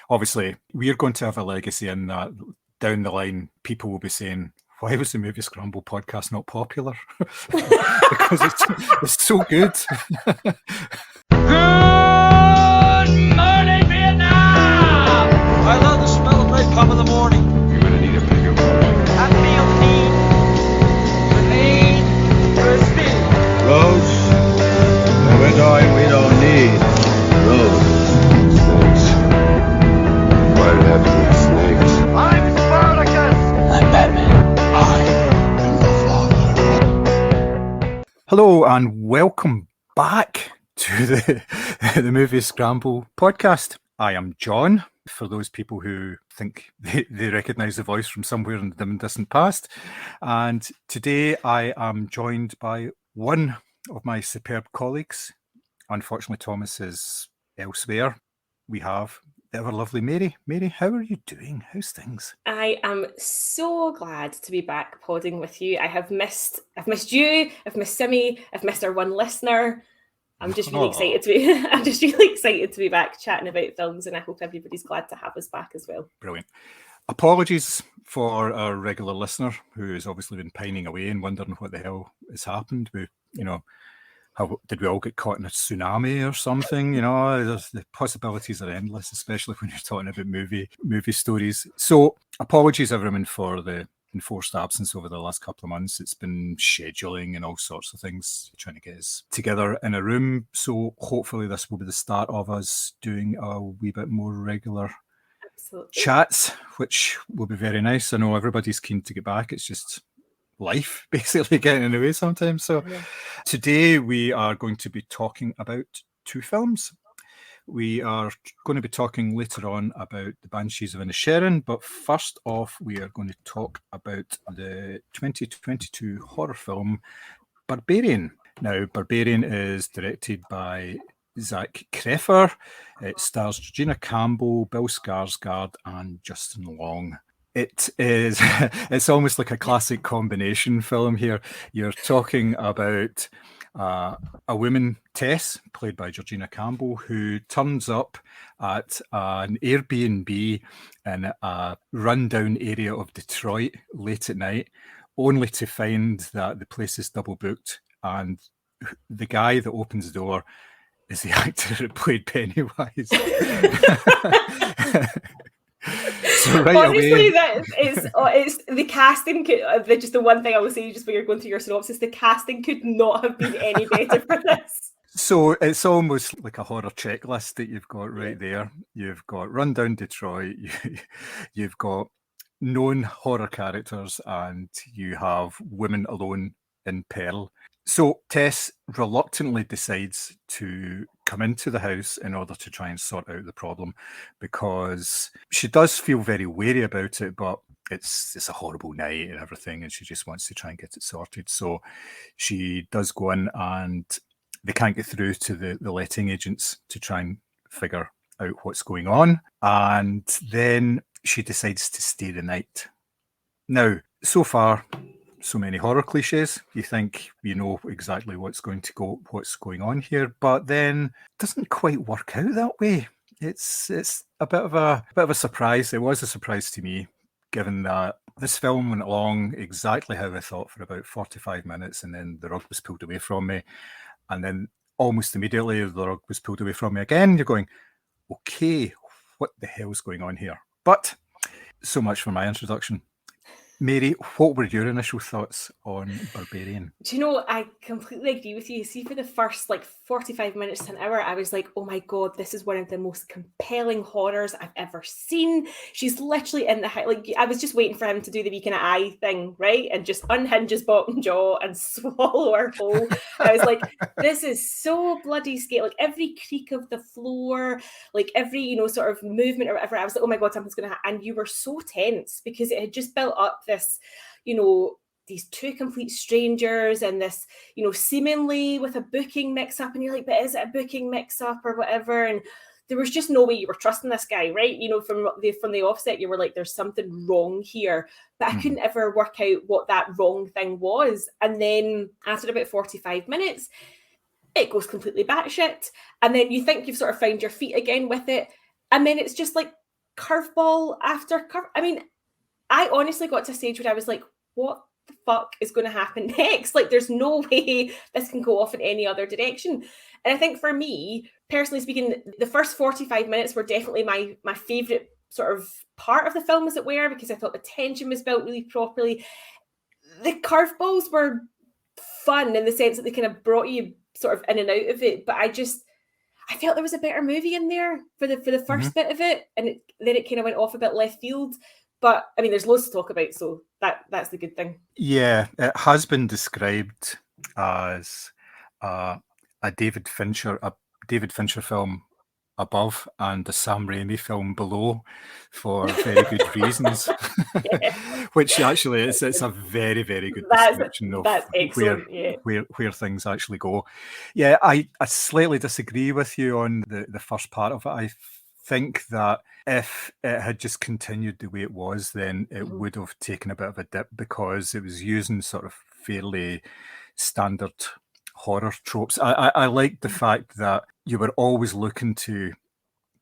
obviously, we're going to have a legacy in that down the line, people will be saying, why was the Moviescramble podcast not popular? Because it's so good. Good morning, Vietnam! I love the smell of napalm in the morning. You're gonna need a bigger boat. I feel the need for speed. Roads? Where we're going, we don't need roads. Snakes. Why did it have to be snakes? I'm Spartacus! I'm Batman. Hello and welcome back to the Moviescramble podcast. I am John, for those people who think they recognise the voice from somewhere in the dim and distant past. And today I am joined by one of my superb colleagues. Unfortunately, Thomas is elsewhere. We have the ever lovely Mary. Mary, how are you doing? How's things? I am so glad to be back podding with you. I've missed you, I've missed Simi, I've missed our one listener. I'm just really excited to be back chatting about films, and I hope everybody's glad to have us back as well. Brilliant. Apologies for our regular listener who has obviously been pining away and wondering what the hell has happened. How did we all get caught in a tsunami or something? The possibilities are endless, especially when you're talking about movie stories. So apologies everyone for the enforced absence over the last couple of months. It's been scheduling and all sorts of things, trying to get us together in a room. So hopefully this will be the start of us doing a wee bit more regular chats, which will be very nice. I know everybody's keen to get back. It's just life basically getting in the way sometimes. So today we are going to be talking about two films. We are going to be talking later on about the Banshees of Inisherin, but first off we are going to talk about the 2022 horror film Barbarian. Now, Barbarian is directed by Zach Kreffer. It stars Georgina Campbell, Bill Skarsgård and Justin Long. It's almost like a classic combination film here. You're talking about a woman, Tess, played by Georgina Campbell, who turns up at an Airbnb in a rundown area of Detroit late at night, only to find that the place is double booked, and the guy that opens the door is the actor that played Pennywise. So right Honestly, away, that it's the casting. Just the one thing I will say, just when you're going through your synopsis, the casting could not have been any better for this. So it's almost like a horror checklist that you've got right there. You've got rundown Detroit, you've got known horror characters, and you have women alone in peril. So Tess reluctantly decides to come into the house in order to try and sort out the problem, because she does feel very wary about it, but it's a horrible night and everything, and she just wants to try and get it sorted. So she does go in, and they can't get through to the letting agents to try and figure out what's going on. And then she decides to stay the night. Now, so far, so many horror cliches. You think you know exactly what's going on here, but then it doesn't quite work out that way. It's a bit of a surprise. It was a surprise to me, given that this film went along exactly how I thought for about 45 minutes, and then the rug was pulled away from me, and then almost immediately the rug was pulled away from me again. You're going, okay, what the hell's going on here? But so much for my introduction. Mary, what were your initial thoughts on Barbarian? Do you know, I completely agree with you. See, for the first 45 minutes to an hour, I was like, oh my God, this is one of the most compelling horrors I've ever seen. She's literally in the I was just waiting for him to do the weekend eye thing, right? And just unhinge his bottom jaw and swallow her whole. I was like, this is so bloody scary. Like every creak of the floor, like every, sort of movement or whatever, I was like, oh my God, something's going to happen. And you were so tense because it had just built up this, these two complete strangers and this, seemingly with a booking mix up, and you're like, but is it a booking mix up or whatever? And there was just no way you were trusting this guy, right? From the offset, you were like, there's something wrong here, but I couldn't ever work out what that wrong thing was. And then after about 45 minutes, it goes completely batshit. And then you think you've sort of found your feet again with it. And then it's just like curveball after curve. I mean, I honestly got to a stage where I was like, what the fuck is going to happen next? Like, there's no way this can go off in any other direction. And I think for me, personally speaking, the first 45 minutes were definitely my favorite sort of part of the film, as it were, because I thought the tension was built really properly. The curveballs were fun in the sense that they kind of brought you sort of in and out of it. But I felt there was a better movie in there for the first bit of it, and then it kind of went off a bit left field. But I mean, there's loads to talk about, so that's the good thing. Yeah, it has been described as a David Fincher film above and a Sam Raimi film below, for very good reasons. Which actually it's a very, very good description of where things actually go. Yeah, I slightly disagree with you on the first part of it. I think that if it had just continued the way it was, then it would have taken a bit of a dip, because it was using sort of fairly standard horror tropes. I like the fact that you were always looking to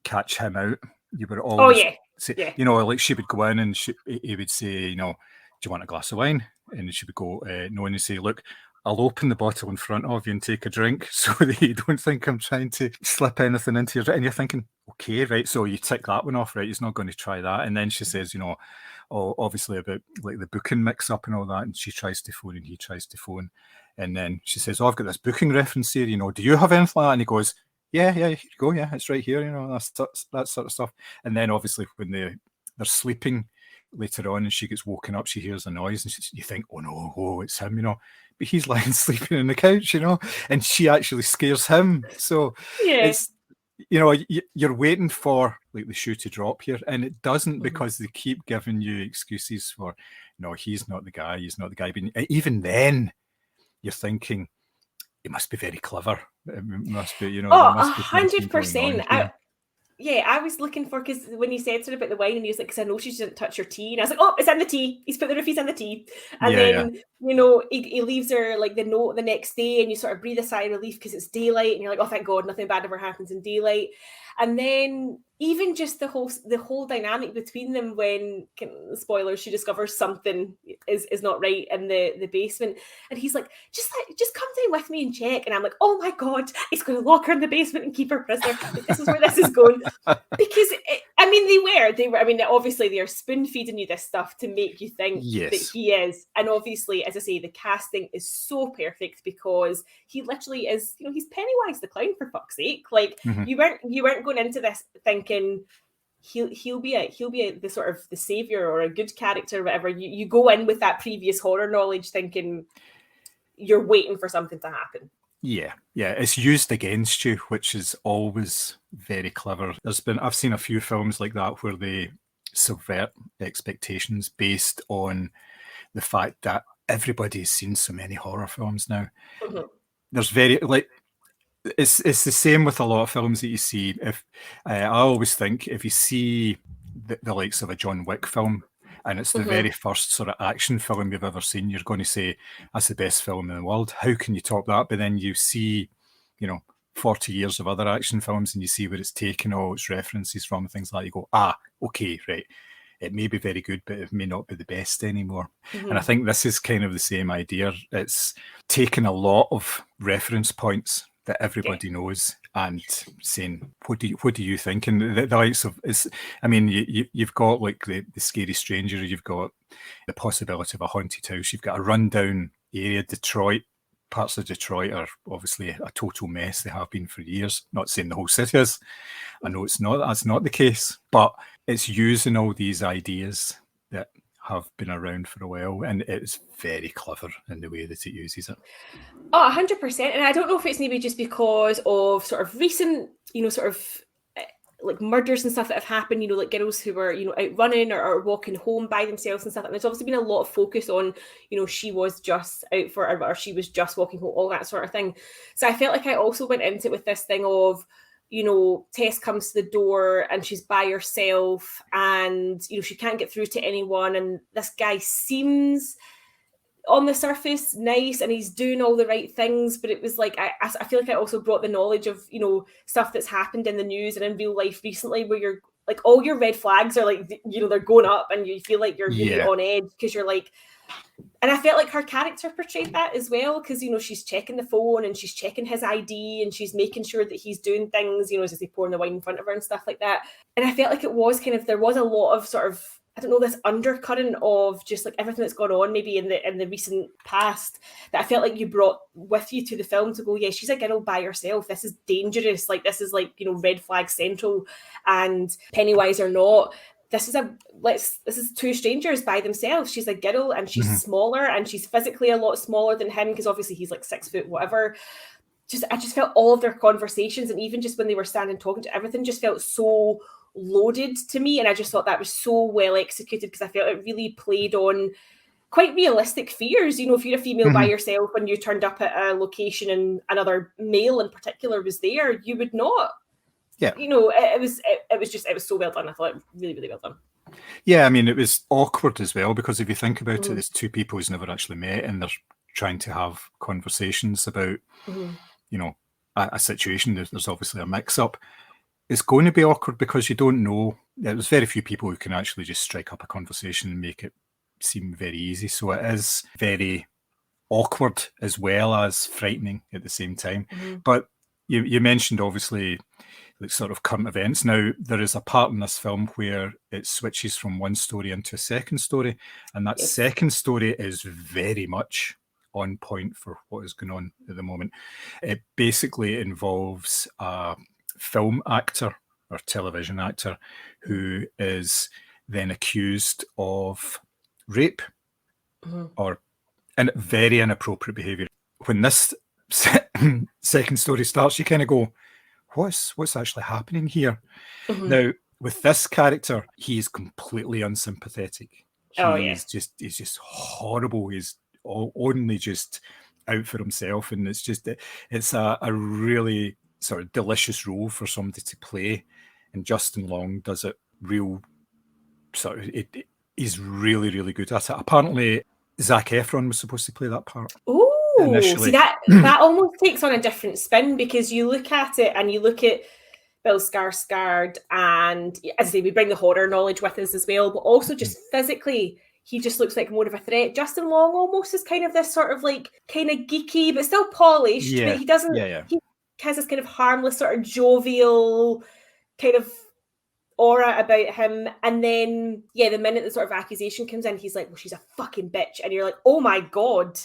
catch him out. You were always say, you know, like she would go in and he would say, you know, do you want a glass of wine? And she would go, no. And he'd say, look, I'll open the bottle in front of you and take a drink so that you don't think I'm trying to slip anything into your drink. And you're thinking, okay, right, so you tick that one off, right? He's not going to try that. And then she says, you know, obviously about like the booking mix-up and all that, and she tries to phone and he tries to phone. And then she says, oh, I've got this booking reference here, you know, do you have anything like that? And he goes, yeah, here you go, yeah, it's right here, you know, that sort of stuff. And then obviously when they're sleeping later on and she gets woken up, she hears a noise and you think, oh, it's him, you know. But he's lying sleeping on the couch, you know, and she actually scares him. So it's, you know, you're waiting for like the shoe to drop here, and it doesn't, because they keep giving you excuses for, no, he's not the guy. But even then, you're thinking, it must be very clever. It must be, you know. 100%. I was looking for, because when he said something about the wine, and he was like, because I know she didn't touch her tea, and I was like, oh, it's in the tea. He's put the roofies in the tea, and you know, he leaves her like the note the next day, and you sort of breathe a sigh of relief because it's daylight, and you're like, oh, thank God, nothing bad ever happens in daylight. And then even just the whole dynamic between them, when, spoilers, she discovers something is not right in the basement, and he's like, just come down with me and check. And I'm like, oh my God, he's going to lock her in the basement and keep her prisoner. This is where this is going. Because they were. I mean, obviously they are spoon feeding you this stuff to make you think that he is. And obviously, as I say, the casting is so perfect, because he literally is, you know, he's Pennywise the clown, for fuck's sake. Like you weren't going into this thinking he'll be the sort of the savior or a good character or whatever. You go in with that previous horror knowledge thinking you're waiting for something to happen. Yeah, it's used against you, which is always very clever. I've seen a few films like that where they subvert expectations based on the fact that everybody's seen so many horror films now. There's it's the same with a lot of films that you see. If I always think, if you see the likes of a John Wick film, and it's the very first sort of action film you've ever seen, you're going to say, that's the best film in the world. How can you top that? But then you see, you know, 40 years of other action films, and you see where it's taken all its references from, things like that. You go, okay, right. It may be very good, but it may not be the best anymore. And I think this is kind of the same idea. It's taken a lot of reference points that everybody knows and saying, what do you think? And the likes of, I mean, you've got like the Scary Stranger, you've got the possibility of a haunted house, you've got a rundown area. Parts of Detroit are obviously a total mess. They have been for years. Not saying the whole city is. I know that's not the case, but it's using all these ideas that have been around for a while, and it's very clever in the way that it uses it. 100%. And I don't know if it's maybe just because of sort of recent, you know, sort of like murders and stuff that have happened, you know, like girls who were, you know, out running or walking home by themselves and stuff. And there's obviously been a lot of focus on, you know, she was just out for, or she was just walking home, all that sort of thing. So I felt like I also went into it with this thing of, you know, Tess comes to the door and she's by herself, and, you know, she can't get through to anyone. And this guy seems on the surface nice and he's doing all the right things, but it was like, I feel like I also brought the knowledge of, you know, stuff that's happened in the news and in real life recently, where you're like all your red flags are like, you know, they're going up, and you feel like you're really Yeah. on edge because you're like. And I felt like her character portrayed that as well, because, you know, she's checking the phone and she's checking his ID and she's making sure that he's doing things, you know, as he's pouring the wine in front of her and stuff like that. And I felt like it was kind of, there was a lot of sort of, I don't know, this undercurrent of just like everything that's gone on maybe in the recent past, that I felt like you brought with you to the film to go, yeah, she's a girl by herself. This is dangerous. Like, this is like, you know, red flag central, and Pennywise or not. This is two strangers by themselves. She's a girl, and she's smaller, and she's physically a lot smaller than him, because obviously he's like 6 foot whatever. I just felt all of their conversations, and even just when they were standing talking to, everything just felt so loaded to me, and I just thought that was so well executed, because I felt it really played on quite realistic fears. You know, if you're a female by yourself and you turned up at a location and another male in particular was there, you would not. Yeah. You know, it was so well done. I thought really, really well done. Yeah, I mean, it was awkward as well, because if you think about it, there's two people who's never actually met, and they're trying to have conversations about, you know, a situation. There's obviously a mix-up. It's going to be awkward because you don't know. There's very few people who can actually just strike up a conversation and make it seem very easy. So it is very awkward as well as frightening at the same time. But you mentioned, obviously, like sort of current events. Now, there is a part in this film where it switches from one story into a second story, and that second story is very much on point for what is going on at the moment. It basically involves a film actor or television actor who is then accused of rape or very inappropriate behaviour. When this second story starts, you kind of go, what's actually happening here? Now, with this character, he's completely unsympathetic. He's just horrible. He's only just out for himself, and it's a really sort of delicious role for somebody to play, and Justin Long does it real sort of. He's really, really good at it. Apparently, Zac Efron was supposed to play that part. Oh, see, that almost takes on a different spin, because you look at it and you look at Bill Skarsgård, and as I say, we bring the horror knowledge with us as well, but also just physically, he just looks like more of a threat. Justin Long almost is kind of this sort of like kind of geeky, but still polished. Yeah. But he doesn't. Yeah. He has this kind of harmless, sort of jovial kind of aura about him. And then, the minute the sort of accusation comes in, he's like, well, she's a fucking bitch. And you're like, oh my God,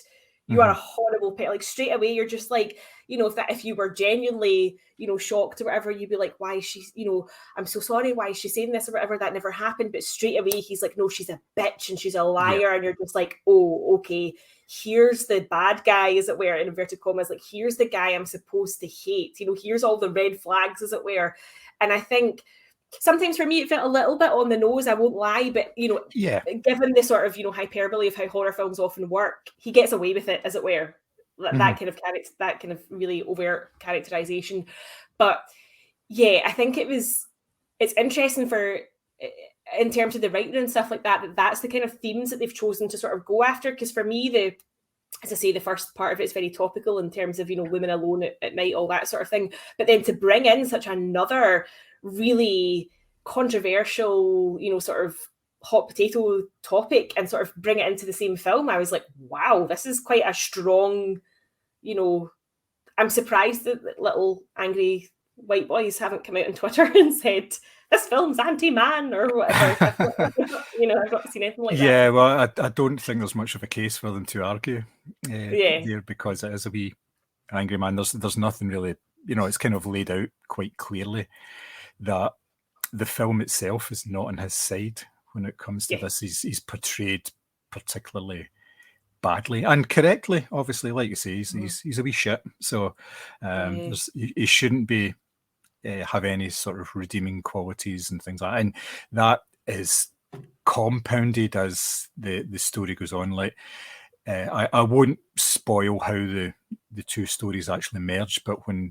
you are a horrible pet. Like, straight away, you're just like, you know, if you were genuinely, you know, shocked or whatever, you'd be like, why is she, you know, I'm so sorry, why is she saying this or whatever, that never happened. But straight away, he's like, no, she's a bitch and she's a liar. Yeah. And you're just like, oh, okay, here's the bad guy, as it were, in inverted commas. Like, here's the guy I'm supposed to hate. You know, here's all the red flags, as it were. And I think sometimes for me, it felt a little bit on the nose, I won't lie, but, you know, given the sort of, you know, hyperbole of how horror films often work, he gets away with it, as it were. That kind of character, that kind of really overt characterization. But yeah, I think it's interesting in terms of the writing and stuff like that, that's the kind of themes that they've chosen to sort of go after. Because for me, as I say, the first part of it is very topical in terms of, you know, women alone at night, all that sort of thing. But then to bring in such another really controversial, you know, sort of hot potato topic and sort of bring it into the same film, I was like, wow, this is quite a strong, you know, I'm surprised that little angry white boys haven't come out on Twitter and said, this film's anti-man or whatever. You know, I've not seen anything like that. Yeah, well, I don't think there's much of a case for them to argue there, because it is a wee angry man. There's nothing really, you know, it's kind of laid out quite clearly that the film itself is not on his side when it comes to this. He's portrayed particularly badly and correctly, obviously, like you say, he's a wee shit. So he shouldn't be have any sort of redeeming qualities and things like that. And that is compounded as the story goes on. Like I won't spoil how the two stories actually merge, but when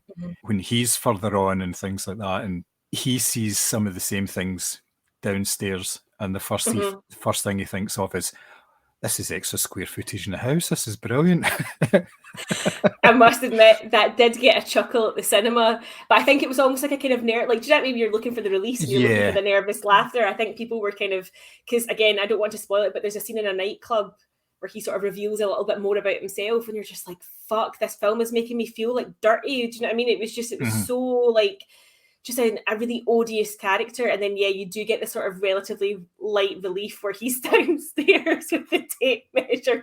he's further on and things like that, and he sees some of the same things downstairs, and the first thing he thinks of is, this is extra square footage in the house. This is brilliant. I must admit that did get a chuckle at the cinema, but I think it was almost like a kind of like, do you know, maybe you're looking for the release and you're looking for the nervous laughter. I think people were kind of, because again, I don't want to spoil it, but there's a scene in a nightclub where he sort of reveals a little bit more about himself, and you're just like, fuck, this film is making me feel like dirty. Do you know what I mean? It was so like just a really odious character. And then, yeah, you do get the sort of relatively light relief where he's downstairs with the tape measure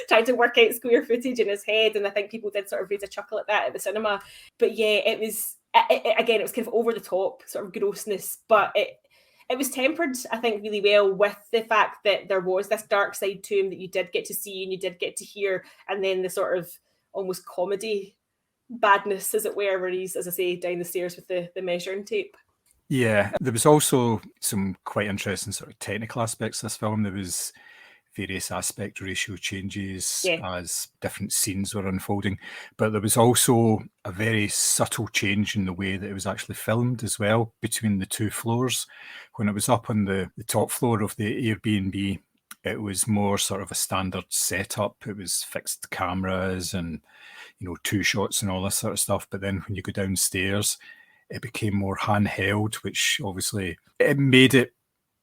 trying to work out square footage in his head. And I think people did sort of raise a chuckle at that at the cinema. But yeah, it was, again, it was kind of over the top sort of grossness, but it was tempered, I think, really well with the fact that there was this dark side to him that you did get to see and you did get to hear. And then the sort of almost comedy badness, as it were, where he's, as I say, down the stairs with the measuring tape. Yeah, there was also some quite interesting sort of technical aspects of this film. There was various aspect ratio changes as different scenes were unfolding, but there was also a very subtle change in the way that it was actually filmed as well between the two floors. When it was up on the top floor of the Airbnb, it was more sort of a standard setup. It was fixed cameras and, you know, two shots and all this sort of stuff. But then when you go downstairs, it became more handheld, which obviously it made it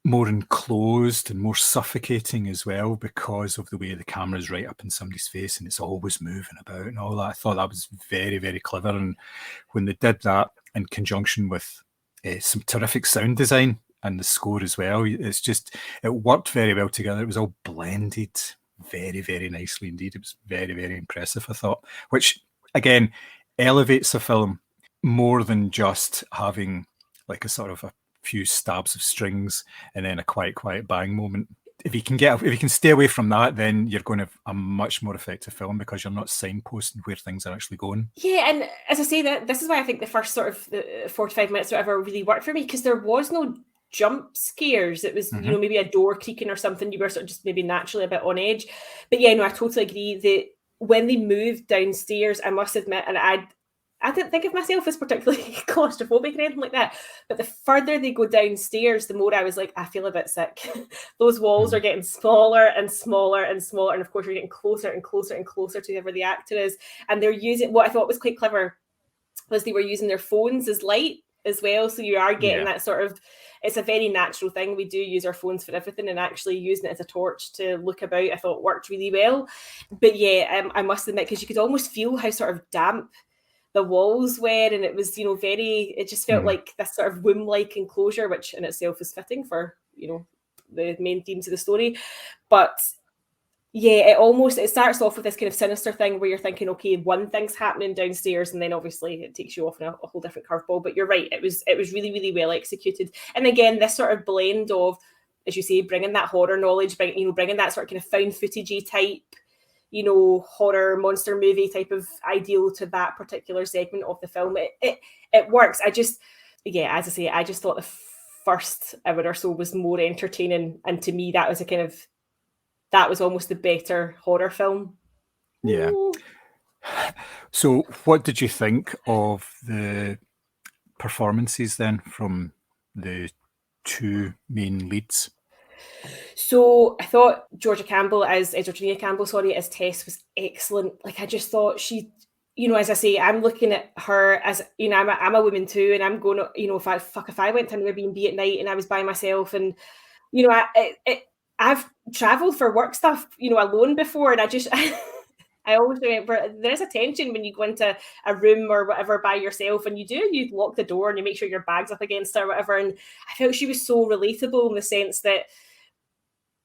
more enclosed and more suffocating as well, because of the way the camera's right up in somebody's face and it's always moving about and all that. I thought that was very, very clever. And when they did that in conjunction with some terrific sound design and the score as well, it's just, it worked very well together. It was all blended very, very nicely indeed. It was very, very impressive, I thought, which again elevates a film more than just having like a sort of a few stabs of strings and then a quiet bang moment. If you can stay away from that, then you're going to have a much more effective film, because you're not signposting where things are actually going. Yeah, and as I say, that this is why I think the first sort of the 45 minutes or whatever really worked for me, because there was no jump scares. It was, you know, maybe a door creaking or something. You were sort of just maybe naturally a bit on edge. But yeah, no, I totally agree that when they moved downstairs, I must admit, and I didn't think of myself as particularly claustrophobic or anything like that, but the further they go downstairs, the more I was like, I feel a bit sick. Those walls are getting smaller and smaller and smaller, and of course you're getting closer and closer and closer to whoever the actor is. And they're using, what I thought was quite clever was they were using their phones as light as well, so you are getting that sort of, it's a very natural thing. We do use our phones for everything, and actually using it as a torch to look about, I thought worked really well. But yeah, I must admit, because you could almost feel how sort of damp the walls were, and it was, you know, it just felt like this sort of womb-like enclosure, which in itself is fitting for, you know, the main themes of the story. But yeah, it starts off with this kind of sinister thing where you're thinking, okay, one thing's happening downstairs, and then obviously it takes you off in a whole different curveball. But you're right, it was really, really well executed. And again, this sort of blend of, as you say, bringing that horror knowledge, bringing that sort of kind of found footagey type, you know, horror monster movie type of ideal to that particular segment of the film. It works. As I say, I just thought the first hour or so was more entertaining, and to me that was almost the better horror film. Yeah. So what did you think of the performances then from the two main leads? So I thought Georgina Campbell as Tess was excellent. Like, I just thought she, you know, as I say, I'm looking at her as, you know, I'm a woman too, and I'm going, you know, if I went to an Airbnb at night and I was by myself, and, you know, I've traveled for work stuff, you know, alone before, and I always remember there is a tension when you go into a room or whatever by yourself, and you lock the door and you make sure your bag's up against it or whatever. And I felt she was so relatable in the sense that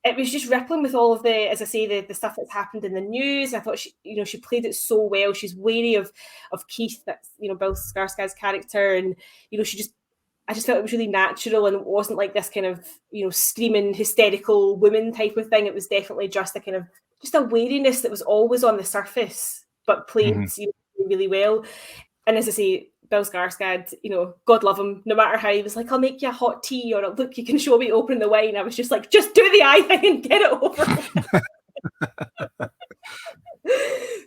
it was just rippling with all of the, as I say, the stuff that's happened in the news. I thought she played it so well. She's wary of Keith, that's, you know, Bill Skarsgård's character, and, you know, I just felt it was really natural, and it wasn't like this kind of, you know, screaming hysterical woman type of thing. It was definitely just a wariness that was always on the surface, but played you know, really well. And as I say, Bill Skarsgård, you know, God love him, no matter how he was like, I'll make you a hot tea, or look, you can show me opening the wine. I was just like, just do the eye thing and get it over.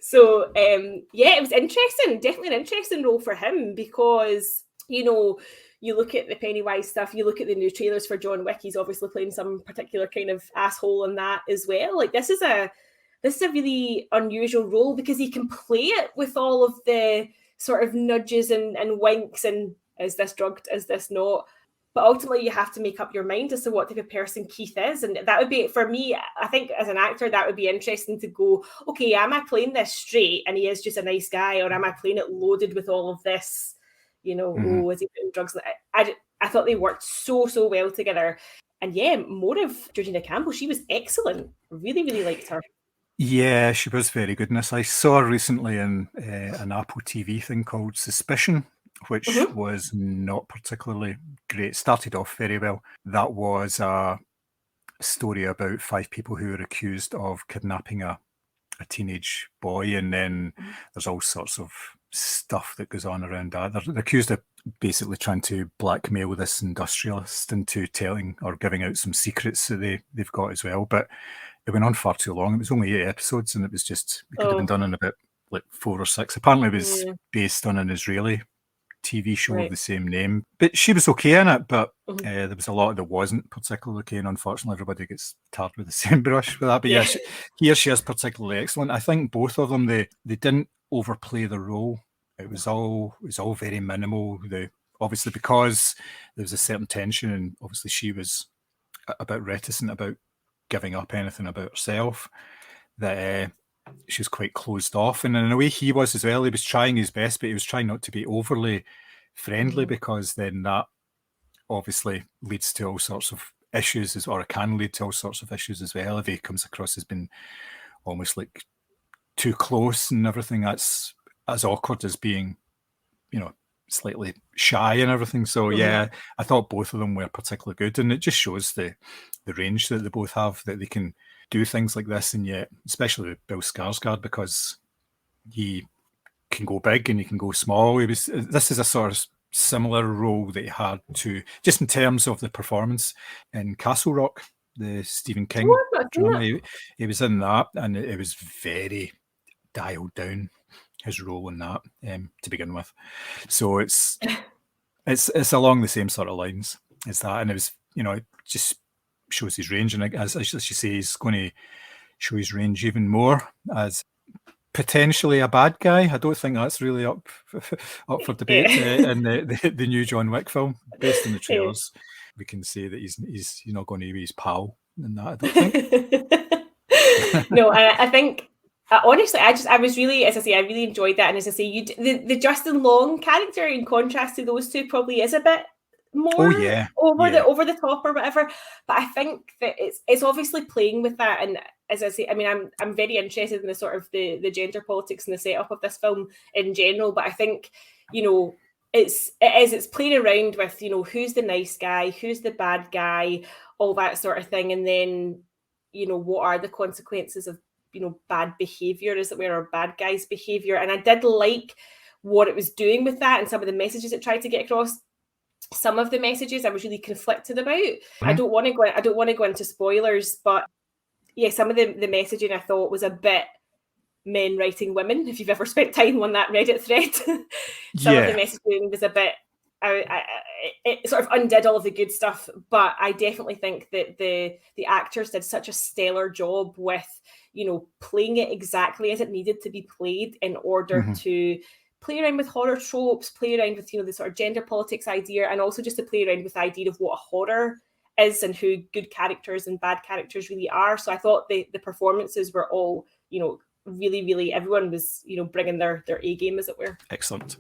So, yeah, it was interesting. Definitely an interesting role for him, because, you know, you look at the Pennywise stuff, you look at the new trailers for John Wick, he's obviously playing some particular kind of asshole in that as well. Like, this is a really unusual role because he can play it with all of the sort of nudges and winks and is this drugged, is this not? But ultimately, you have to make up your mind as to what type of person Keith is. And that would be, for me, I think as an actor, that would be interesting to go, okay, am I playing this straight and he is just a nice guy, or am I playing it loaded with all of this, you know, oh, is he putting drugs? I thought they worked so well together. And yeah, Motive, Georgina Campbell, she was excellent. Really, really liked her. Yeah, she was very good in this. I saw her recently in an Apple TV thing called Suspicion, which was not particularly great. Started off very well. That was a story about 5 people who were accused of kidnapping a teenage boy, and then there's all sorts of stuff that goes on around that. They're accused of basically trying to blackmail this industrialist into telling or giving out some secrets that they've got as well. But it went on far too long. It was only 8 episodes, and it was just, it could have been done in about like 4 or 6. Apparently it was based on an Israeli TV show of the same name, but she was okay in it. But there was a lot that wasn't particularly okay, and unfortunately everybody gets tarred with the same brush with that. But here she is particularly excellent. I think both of them, they didn't overplay the role. It was all very minimal. Obviously because there was a certain tension, and obviously she was a bit reticent about giving up anything about herself, that she was quite closed off, and in a way he was as well. He was trying his best, but he was trying not to be overly friendly, because then that obviously leads to all sorts of issues, or it can lead to all sorts of issues as well if he comes across as being almost like too close and everything. That's as awkward as being, you know, slightly shy and everything. So yeah, I thought both of them were particularly good, and it just shows the range that they both have, that they can do things like this, and yet, especially with Bill Skarsgård, because he can go big and he can go small. This is a sort of similar role that he had to, just in terms of the performance in Castle Rock, the Stephen King drama. He was in that, and it was very dialed down, his role in that, to begin with. So it's along the same sort of lines as that, and it was, you know, it just shows his range, and as you say, he's going to show his range even more as potentially a bad guy. I don't think that's really up for debate in the new John Wick film. Based on the trailers, we can say that he's not going to be his pal in that, I don't think. No, I think honestly, I was really, as I say, I really enjoyed that, and as I say, the Justin Long character, in contrast to those two, probably is a bit more over the top or whatever. But I think that it's obviously playing with that, and as I say, I mean, I'm very interested in the sort of the gender politics and the setup of this film in general. But I think, you know, it's playing around with, you know, who's the nice guy, who's the bad guy, all that sort of thing, and then, you know, what are the consequences of, you know, bad behavior, as it were, or bad guys' behavior. And I did like what it was doing with that, and some of the messages it tried to get across. Some of the messages I was really conflicted about. I don't want to go into spoilers, but yeah, some of the messaging I thought was a bit men writing women. If you've ever spent time on that Reddit thread, some of the messaging was a bit. It sort of undid all of the good stuff, but I definitely think that the actors did such a stellar job with, you know, playing it exactly as it needed to be played in order to play around with horror tropes, play around with, you know, the sort of gender politics idea, and also just to play around with the idea of what a horror is and who good characters and bad characters really are. So I thought the performances were all, you know, really, really, everyone was, you know, bringing their A game, as it were. Excellent.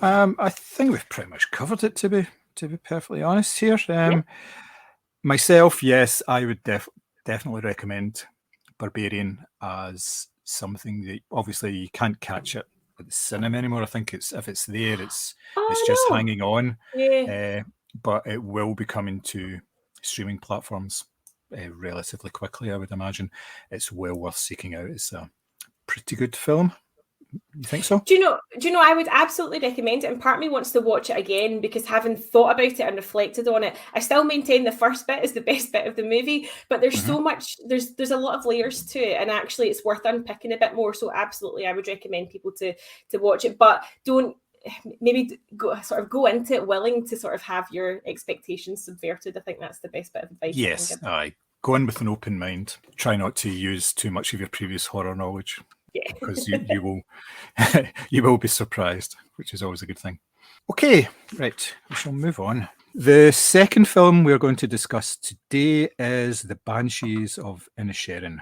I think we've pretty much covered it, to be perfectly honest here. Myself, yes, I would definitely recommend Barbarian as something that obviously you can't catch it at the cinema anymore. I think if it's there, it's just hanging on. But it will be coming to streaming platforms relatively quickly, I would imagine. It's well worth seeking out. It's a pretty good film. You think so? Do you know, I would absolutely recommend it, and part of me wants to watch it again, because having thought about it and reflected on it, I still maintain the first bit is the best bit of the movie, but there's so much, there's a lot of layers to it, and actually it's worth unpicking a bit more. So absolutely, I would recommend people to watch it, but don't, maybe go into it willing to sort of have your expectations subverted. I think that's the best bit of advice I can Yes, give. aye. Go in with an open mind. Try not to use too much of your previous horror knowledge, Yeah. because you will you will be surprised, which is always a good thing. Okay, right, we shall move on. The second film we're going to discuss today is The Banshees of Inisherin.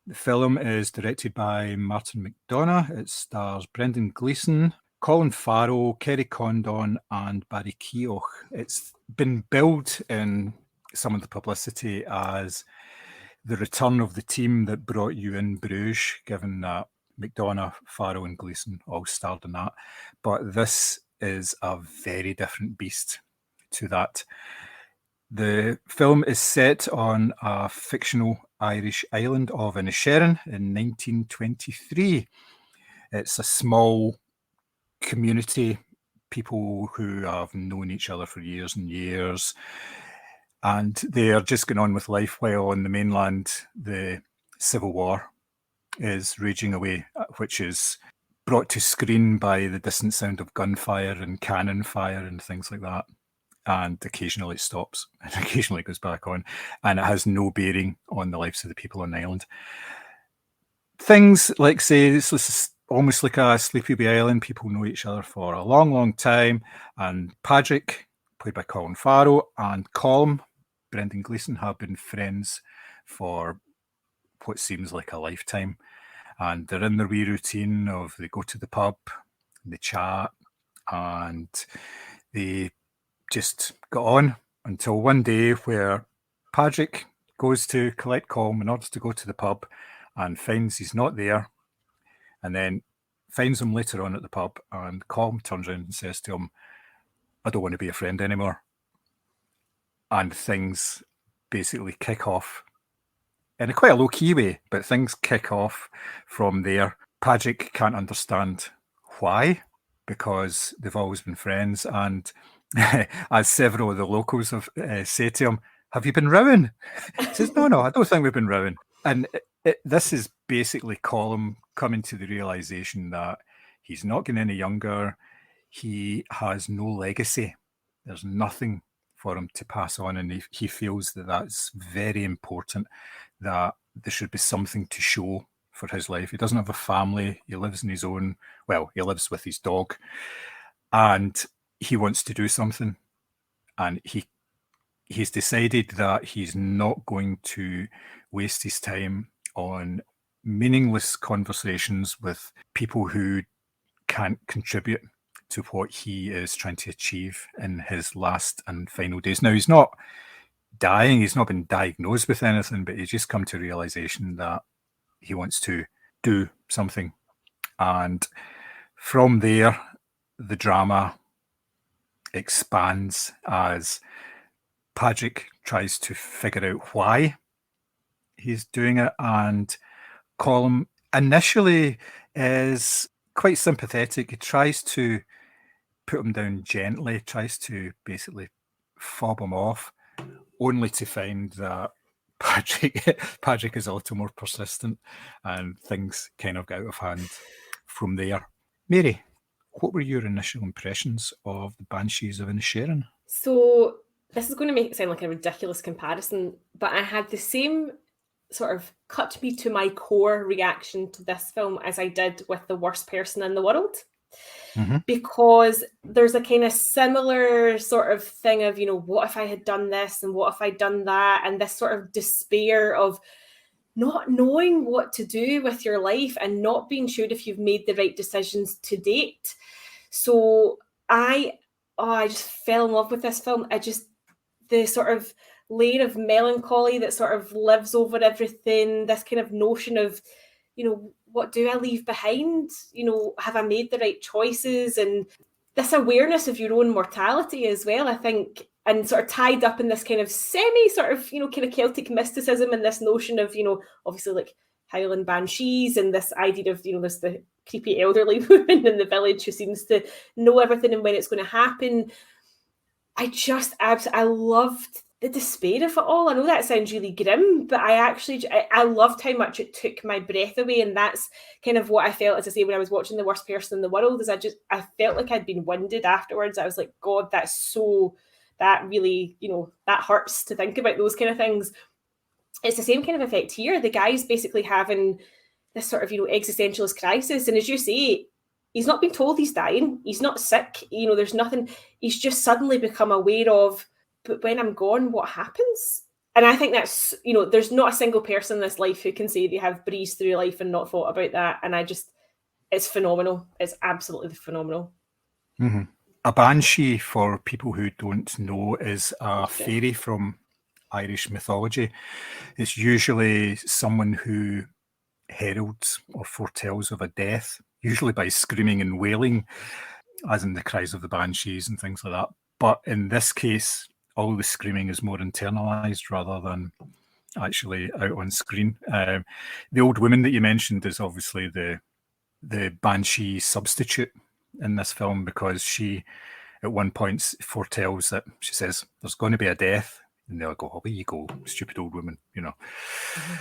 The film is directed by Martin McDonagh. It stars Brendan Gleeson, Colin Farrell, Kerry Condon, and Barry Keogh. It's been billed in some of the publicity as the return of the team that brought you in Bruges, given that McDonagh, Farrell, and Gleeson all starred in that. But this is a very different beast to that. The film is set on a fictional Irish island of Inisherin in 1923. It's a small community, people who have known each other for years and years, and they are just going on with life while on the mainland the Civil War is raging away, which is brought to screen by the distant sound of gunfire and cannon fire and things like that. And occasionally it stops and occasionally it goes back on, and it has no bearing on the lives of the people on the island. Things like, say, this is almost like a Sleepy Bay Island. People know each other for a long, long time, and Patrick, played by Colin Farrell, and Colm, Brendan Gleeson, have been friends for what seems like a lifetime. And they're in their wee routine of they go to the pub, they chat, and they just got on until one day where Patrick goes to collect Colm in order to go to the pub and finds he's not there, and then finds him later on at the pub, and Colm turns around and says to him, "I don't want to be a friend anymore." And things basically kick off in a quite a low-key way, but things kick off from there. Patrick can't understand why, because they've always been friends, and as several of the locals have said to him, "Have you been rowing?" He says, no, I don't think we've been rowing. And this is basically Colm coming to the realization that he's not getting any younger. He has no legacy. There's nothing for him to pass on, and he feels that that's very important, that there should be something to show for his life. He doesn't have a family. He lives in his own, well, he lives with his dog, and he wants to do something, and he's decided that he's not going to waste his time on meaningless conversations with people who can't contribute to what he is trying to achieve in his last and final days. Now, he's not dying, he's not been diagnosed with anything, but he's just come to realization that he wants to do something. And from there, the drama expands as Patrick tries to figure out why he's doing it, and Colm initially is quite sympathetic. He tries to put him down gently, tries to basically fob him off, only to find that Patrick is a little more persistent, and things kind of get out of hand from there. Mary, what were your initial impressions of the Banshees of Inisherin? So this is going to make it sound like a ridiculous comparison, but I had the same sort of cut me to my core reaction to this film as I did with The Worst Person in the World. Mm-hmm. Because there's a kind of similar sort of thing of, what if I had done this and what if I'd done that, and this sort of despair of not knowing what to do with your life and not being sure if you've made the right decisions to date. So I just fell in love with this film. The sort of layer of melancholy that sort of lives over everything, this kind of notion of, what do I leave behind? Have I made the right choices? And this awareness of your own mortality as well, I think, and sort of tied up in this kind of semi sort of, kind of Celtic mysticism and this notion of, obviously like Highland Banshees and this idea of, there's the creepy elderly woman in the village who seems to know everything and when it's going to happen. I loved the despair of it all. I know that sounds really grim, but I loved how much it took my breath away, and that's kind of what I felt, as I say, when I was watching The Worst Person in the World, is I felt like I'd been winded afterwards. I was like, God, that really, that hurts to think about those kind of things. It's the same kind of effect here. The guy's basically having this sort of, existentialist crisis, and as you say, he's not been told he's dying. He's not sick. There's nothing. He's just suddenly become aware of, but when I'm gone, what happens? And I think that's, there's not a single person in this life who can say they have breezed through life and not thought about that. And it's phenomenal. It's absolutely phenomenal. Mm-hmm. A banshee, for people who don't know, is a fairy from Irish mythology. It's usually someone who heralds or foretells of a death, usually by screaming and wailing, as in the cries of the banshees and things like that. But in this case, all the screaming is more internalized rather than actually out on screen. The old woman that you mentioned is obviously the banshee substitute in this film, because she at one point foretells that, she says, there's going to be a death, and they'll go, away you go, stupid old woman, Mm-hmm.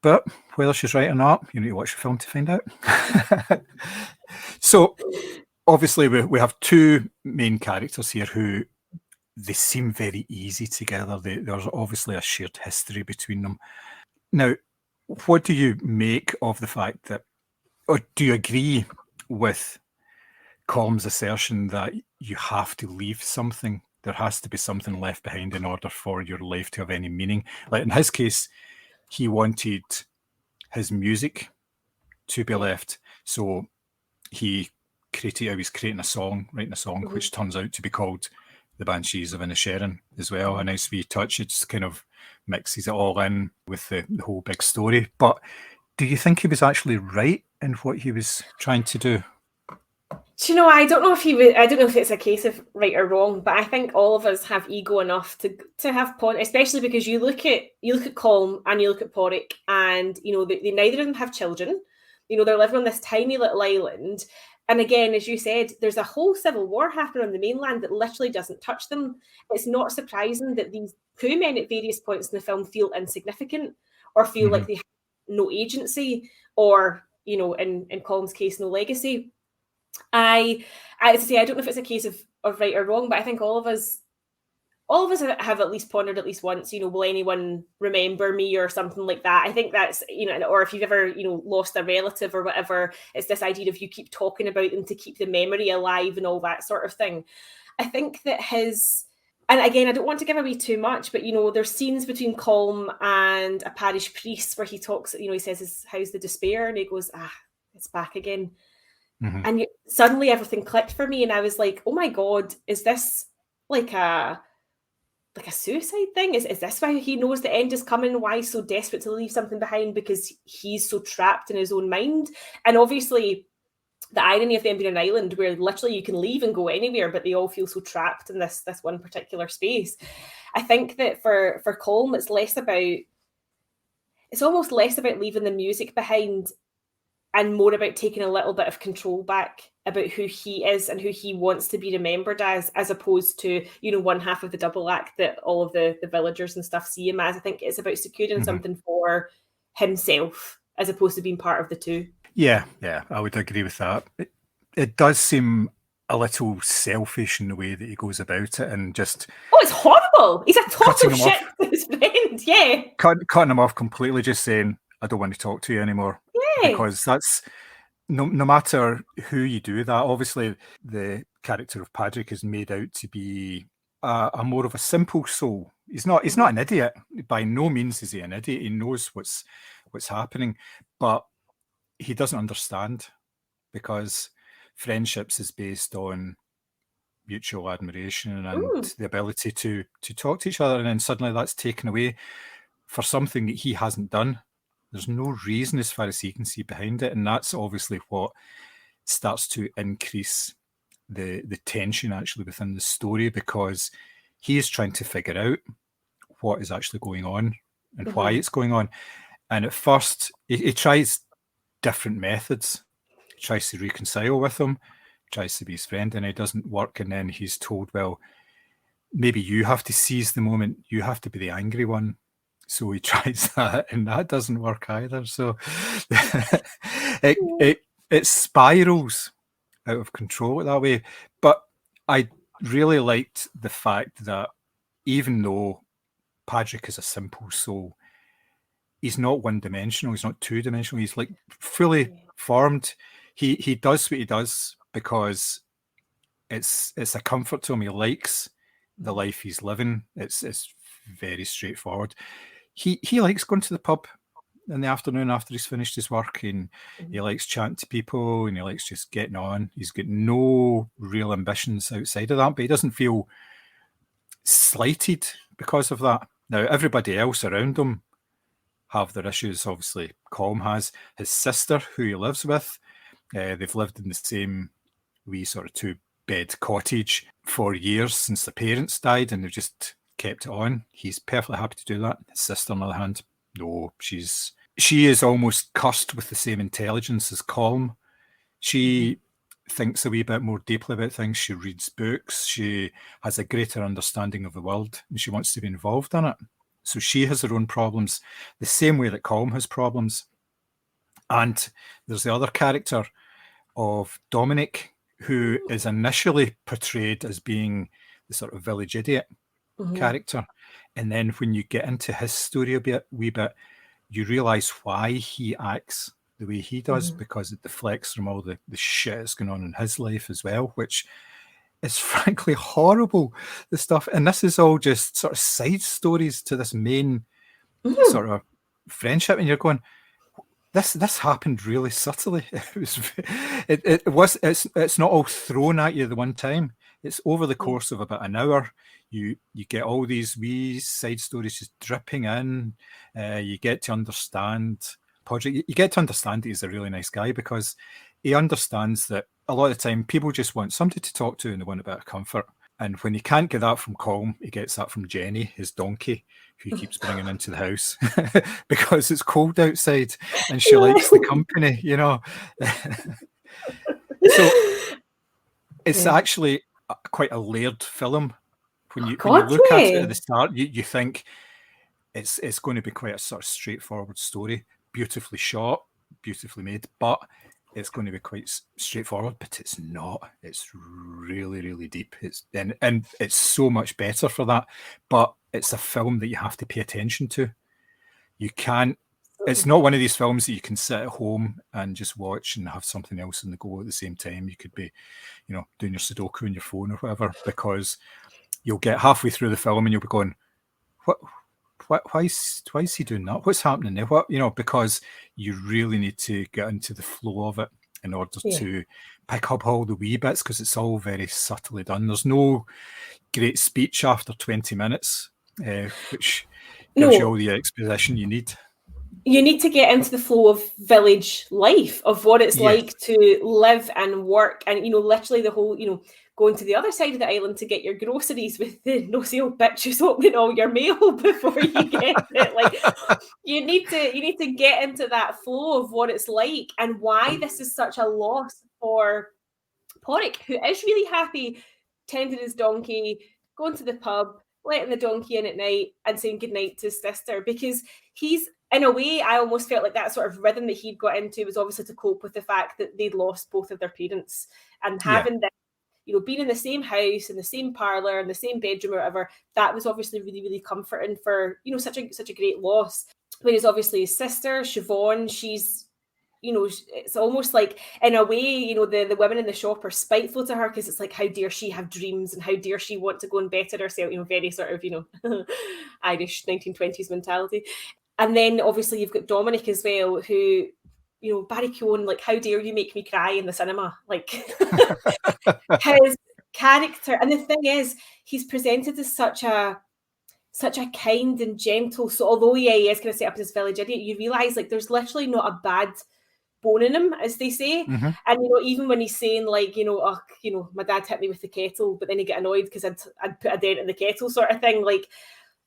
But whether she's right or not, you need to watch the film to find out. So obviously we have two main characters here who, they seem very easy together. There's obviously a shared history between them. Now, what do you make of the fact that, or do you agree with Colm's assertion that you have to leave something? There has to be something left behind in order for your life to have any meaning. Like in his case, he wanted his music to be left. So he was writing a song, mm-hmm. which turns out to be called The Banshees of Inisherin as well. A nice wee touch. It just kind of mixes it all in with the whole big story. But do you think he was actually right in what he was trying to do? I don't know if it's a case of right or wrong, but I think all of us have ego enough to have point, especially because you look at Colm and you look at Porrick, and they neither of them have children. They're living on this tiny little island. And again, as you said, there's a whole civil war happening on the mainland that literally doesn't touch them. It's not surprising that these two men at various points in the film feel insignificant or feel like they have no agency or, in Colm's case, no legacy. I don't know if it's a case of right or wrong, but I think all of us have at least pondered at least once, will anyone remember me or something like that? I think that's, or if you've ever, lost a relative or whatever, it's this idea of you keep talking about them to keep the memory alive and all that sort of thing. I think that and again, I don't want to give away too much, but, there's scenes between Colm and a parish priest where he talks, he says, how's the despair? And he goes, it's back again. Mm-hmm. And suddenly everything clicked for me. And I was like, oh my God, is this like a suicide thing? Is this why he knows the end is coming? Why he's so desperate to leave something behind? Because he's so trapped in his own mind. And obviously the irony of them being an island where literally you can leave and go anywhere, but they all feel so trapped in this one particular space. I think that for Colm, it's almost less about leaving the music behind and more about taking a little bit of control back about who he is and who he wants to be remembered as opposed to, one half of the double act that all of the villagers and stuff see him as. I think it's about securing something for himself as opposed to being part of the two. Yeah, I would agree with that. It does seem a little selfish in the way that he goes about it, and just... Oh, it's horrible! He's a total shit to his friend, yeah. Cutting him off completely, just saying, I don't want to talk to you anymore. Yeah. Because that's... No matter who you do that, obviously the character of Patrick is made out to be a more of a simple soul. He's not an idiot. By no means is he an idiot. He knows what's happening, but he doesn't understand, because friendships is based on mutual admiration and the ability to talk to each other, and then suddenly that's taken away for something that he hasn't done. There's no reason as far as he can see behind it, and that's obviously what starts to increase the tension actually within the story, because he is trying to figure out what is actually going on and why it's going on. And at first he tries different methods. He tries to reconcile with him, tries to be his friend, and it doesn't work. And then he's told, well, maybe you have to seize the moment. You have to be the angry one. So he tries that, and that doesn't work either. So it spirals out of control that way. But I really liked the fact that even though Patrick is a simple soul, he's not one-dimensional. He's not two-dimensional. He's like fully formed. He does what he does because it's a comfort to him. He likes the life he's living. It's very straightforward. He likes going to the pub in the afternoon after he's finished his work, and he likes chatting to people, and he likes just getting on. He's got no real ambitions outside of that, but he doesn't feel slighted because of that. Now, everybody else around him have their issues. Obviously, Colm has his sister, who he lives with. They've lived in the same wee sort of two-bed cottage for years since their parents died, and they've just kept it on. He's perfectly happy to do that. His sister, on the other hand, no, she is almost cursed with the same intelligence as Colm. She thinks a wee bit more deeply about things. She reads books. She has a greater understanding of the world, and she wants to be involved in it. So she has her own problems, the same way that Colm has problems. And there's the other character of Dominic, who is initially portrayed as being the sort of village idiot character. And then when you get into his story a wee bit, you realise why he acts the way he does, because it deflects from all the shit that's going on in his life as well, which is frankly horrible, the stuff. And this is all just sort of side stories to this main sort of friendship, and you're going, this happened really subtly. It's not all thrown at you the one time. It's over the course of about an hour. You get all these wee side stories just dripping in. You get to understand Podrick. You get to understand that he's a really nice guy, because he understands that a lot of the time people just want somebody to talk to and they want a bit of comfort. And when he can't get that from Colm, he gets that from Jenny, his donkey, who he keeps bringing into the house because it's cold outside and she likes the company, you know. So it's actually quite a layered film. When you look at it at the start, you think it's going to be quite a sort of straightforward story, beautifully shot, beautifully made, but it's going to be quite straightforward. But it's not. It's really, really deep. And it's so much better for that. But it's a film that you have to pay attention to. You can't. It's not one of these films that you can sit at home and just watch and have something else in the go at the same time. You could be, doing your Sudoku on your phone or whatever, because you'll get halfway through the film and you'll be going, why is he doing that? What's happening there? Because you really need to get into the flow of it in order to pick up all the wee bits, because it's all very subtly done. There's no great speech after 20 minutes, which gives you all the exposition you need. You need to get into the flow of village life, of what it's like to live and work, and literally the whole, going to the other side of the island to get your groceries with the nosy old bitches opening all your mail before you get it. Like, you need to get into that flow of what it's like and why this is such a loss for Porrick, who is really happy tending his donkey, going to the pub, letting the donkey in at night and saying goodnight to his sister, because he's, in a way, I almost felt like that sort of rhythm that he'd got into was obviously to cope with the fact that they'd lost both of their parents, and having this, being in the same house, in the same parlour, in the same bedroom or whatever, that was obviously really, really comforting for, such a great loss. Whereas obviously his sister, Siobhan, she's, it's almost like, in a way, the women in the shop are spiteful to her, because it's like, how dare she have dreams and how dare she want to go and better herself, very sort of, Irish 1920s mentality. And then obviously you've got Dominic as well, who, Barry Keoghan, like, how dare you make me cry in the cinema? Like, his character. And the thing is, he's presented as such a kind and gentle. So although he is going to set up as this village idiot, you realise, like, there's literally not a bad bone in him, as they say. And even when he's saying, like, my dad hit me with the kettle, but then he get annoyed because I'd put a dent in the kettle, sort of thing. Like,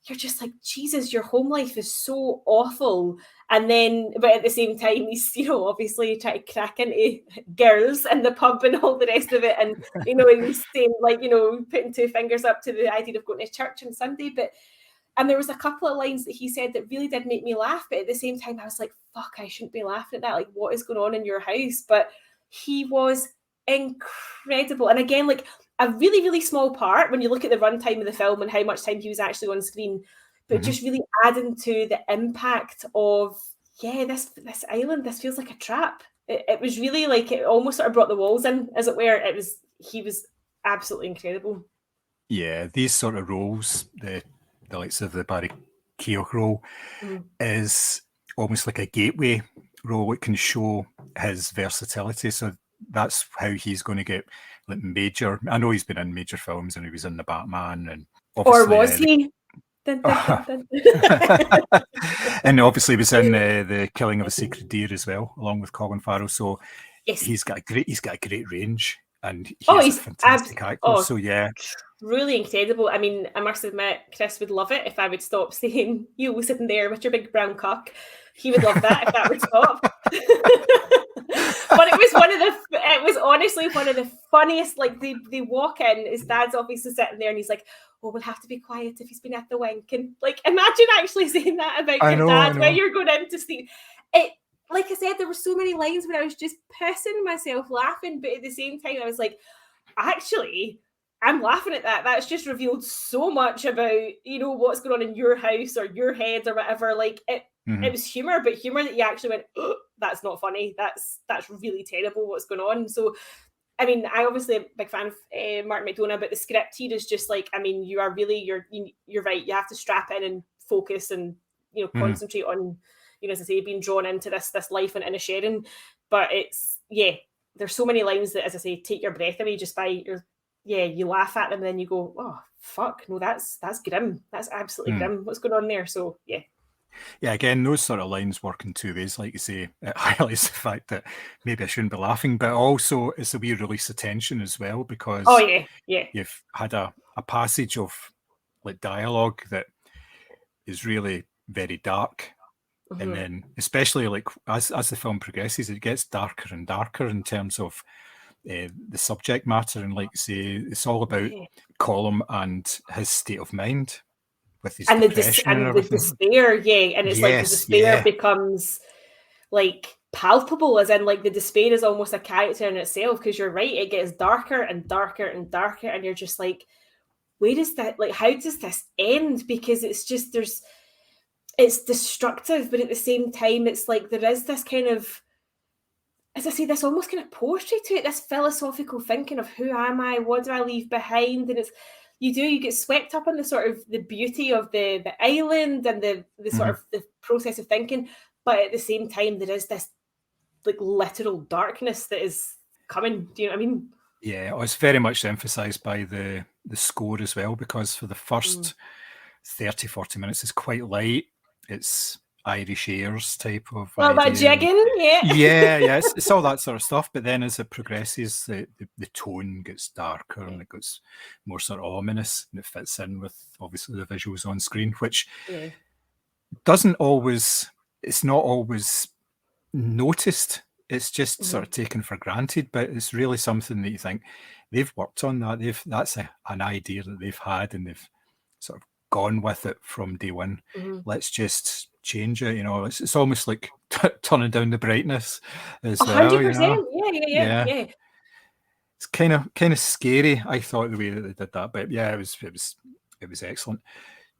you're just like, Jesus, your home life is so awful. And then, but at the same time, he's, obviously trying to crack into girls in the pub and all the rest of it. And, and he's saying, like, putting two fingers up to the idea of going to church on Sunday. And there was a couple of lines that he said that really did make me laugh. But at the same time, I was like, fuck, I shouldn't be laughing at that. Like, what is going on in your house? But he was incredible. And again, like, a really, really small part when you look at the runtime of the film and how much time he was actually on screen, but just really adding to the impact of, this island, this feels like a trap. It was really like, it almost sort of brought the walls in, as it were. He was absolutely incredible. Yeah, these sort of roles, the likes of the Barry Keogh role, is almost like a gateway role. It can show his versatility. So that's how he's going to get like major. I know he's been in major films and he was in the Batman, and or was he? Dun, dun, dun, dun. And obviously he was in the Killing of a Sacred Deer as well, along with Colin Farrell. So yes, he's got a great range, and he's a fantastic actor. So yeah, really incredible. I mean, I must admit, Chris would love it if I would stop saying you sitting there with your big brown cock. He would love that if that would stop. But it was honestly one of the funniest. Like they walk in, his dad's obviously sitting there, and he's like, "Oh, we'll have to be quiet if he's been at the wink." And like, imagine actually saying that about your dad when you're going in to see it. Like I said, there were so many lines where I was just pissing myself laughing, but at the same time, I was like, actually, I'm laughing at that. That's just revealed so much about, what's going on in your house or your head or whatever. Like it was humor, but humor that you actually went, oh, that's not funny. That's really terrible what's going on. So, I mean, I obviously am a big fan of Martin McDonagh, but the script here is just like, I mean, you're right. You have to strap in and focus and, concentrate on, as I say, being drawn into this life in Inisherin. But there's so many lines that, as I say, take your breath away just by you laugh at them and then you go, oh, fuck, no, that's grim. That's absolutely grim. What's going on there? So, yeah. Yeah, again, those sort of lines work in two ways. Like you say, it highlights the fact that maybe I shouldn't be laughing, but also it's a wee release of tension as well, because you've had a passage of like dialogue that is really very dark. And then especially like as the film progresses, it gets darker and darker in terms of the subject matter. And like you say, it's all about Colm and his state of mind. With his depression and the despair, and it's like the despair becomes like palpable, as in like the despair is almost a character in itself, because you're right, it gets darker and darker and darker, and you're just like, where is that, like, how does this end? Because it's just, it's destructive, but at the same time, it's like there is this kind of, as I say, this almost kind of poetry to it, this philosophical thinking of who am I, what do I leave behind, and it's, you get swept up in the sort of the beauty of the island and the sort of the process of thinking, but at the same time there is this like literal darkness that is coming. Do you know what I mean? Yeah, it's very much emphasised by the score as well, because for the first 30-40 minutes it's quite light. It's Irish airs type of about jigging, it's all that sort of stuff. But then as it progresses, the tone gets darker and it gets more sort of ominous, and it fits in with obviously the visuals on screen, which it's not always noticed. It's just sort of taken for granted, but it's really something that you think they've worked on that. That's an idea that they've had, and they've sort of gone with it from day one. Let's just change it, it's almost like turning down the brightness as 100%. Yeah. It's kind of scary, I thought, the way that they did that, but yeah, it was excellent.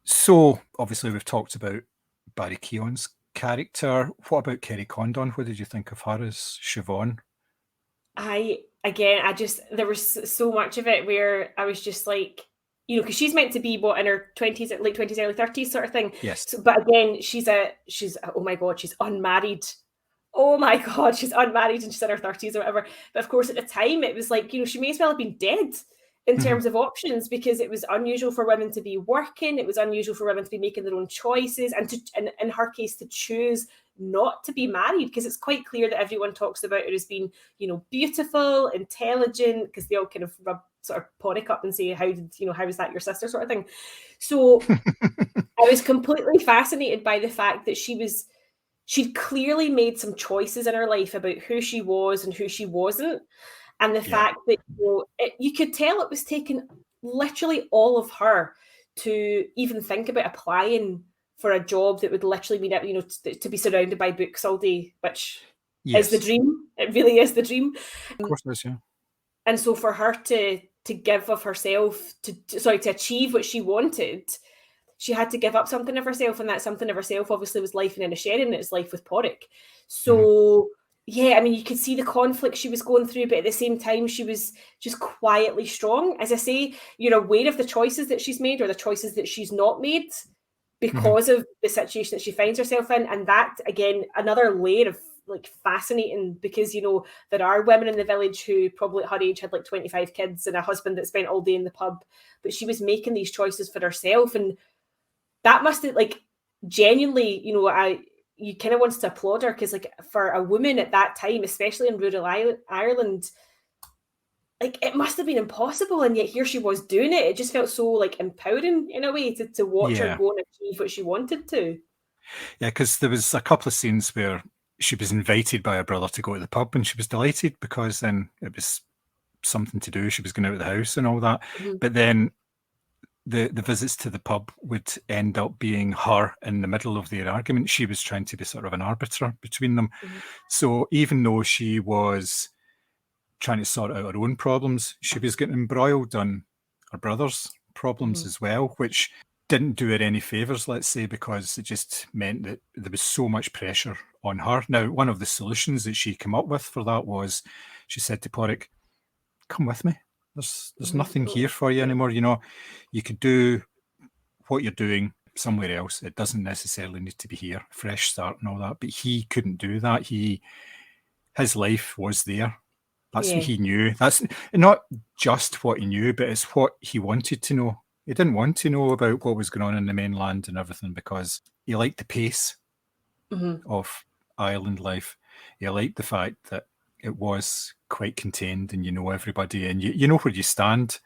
So obviously we've talked about Barry Keogh's character. What about Kerry Condon? What did you think of her as Siobhan? There was so much of it where I was just like, because she's meant to be in her 20s, late 20s, early 30s sort of thing. Yes. So, but again, she's oh my God, she's unmarried. Oh my God, she's unmarried and she's in her 30s or whatever. But of course, at the time, it was like, she may as well have been dead in terms of options, because it was unusual for women to be working. It was unusual for women to be making their own choices, and in her case, to choose not to be married, because it's quite clear that everyone talks about her as being, you know, beautiful, intelligent, because they all kind of rub sort of Porrick up and say, how is that your sister, sort of thing. So I was completely fascinated by the fact that she'd clearly made some choices in her life about who she was and who she wasn't. And the fact that, you could tell it was taking literally all of her to even think about applying for a job that would literally mean, you know, to be surrounded by books all day, which is the dream. It really is the dream. Of course it is, yeah. And so for her to give of herself, to achieve what she wanted, she had to give up something of herself, and that something of herself obviously was life in Inisherin, and it's life with Porrick. So yeah, I mean, you could see the conflict she was going through, but at the same time, she was just quietly strong. As I say, you're aware of the choices that she's made or the choices that she's not made because of the situation that she finds herself in. And that, again, another layer of like fascinating, because, you know, there are women in the village who probably at her age had like 25 kids and a husband that spent all day in the pub, but she was making these choices for herself. And that must have, like, genuinely, you know, you kind of wants to applaud her, because like for a woman at that time, especially in rural Ireland, like it must have been impossible, and yet here she was doing it. It just felt so like empowering in a way to watch her go and achieve what she wanted to. Yeah, because there was a couple of scenes where she was invited by her brother to go to the pub, and she was delighted because then it was something to do. She was going out of the house and all that. But then the visits to the pub would end up being her in the middle of their argument. She was trying to be sort of an arbiter between them. So even though she was trying to sort out her own problems, she was getting embroiled on her brother's problems as well, which didn't do her any favours, let's say, because it just meant that there was so much pressure on her. Now, one of the solutions that she came up with for that was, she said to Porrick, come with me. There's nothing here for you anymore. You know, you could do what you're doing somewhere else. It doesn't necessarily need to be here, fresh start and all that. But he couldn't do that. His life was there. That's what he knew. That's not just what he knew, but it's what he wanted to know. He didn't want to know about what was going on in the mainland and everything, because he liked the pace of Ireland life. He liked the fact that it was quite contained, and you know everybody, and you know where you stand.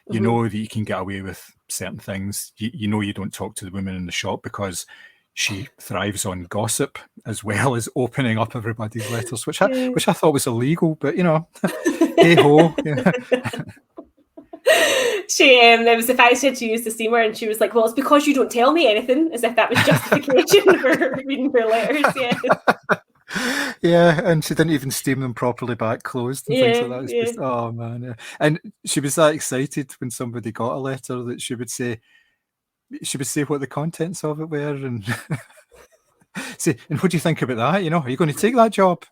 You know that you can get away with certain things. You know you don't talk to the woman in the shop because she thrives on gossip as well as opening up everybody's letters, which I thought was illegal, but you know, hey ho. Yeah. She there was the fact she had to use the steamer, and she was like, well, it's because you don't tell me anything, as if that was justification for reading her letters. Yeah, and she didn't even steam them properly back closed and things like that. It's just, oh man. Yeah. And she was that excited when somebody got a letter that she would say what the contents of it were, and say, and what do you think about that? You know, are you going to take that job?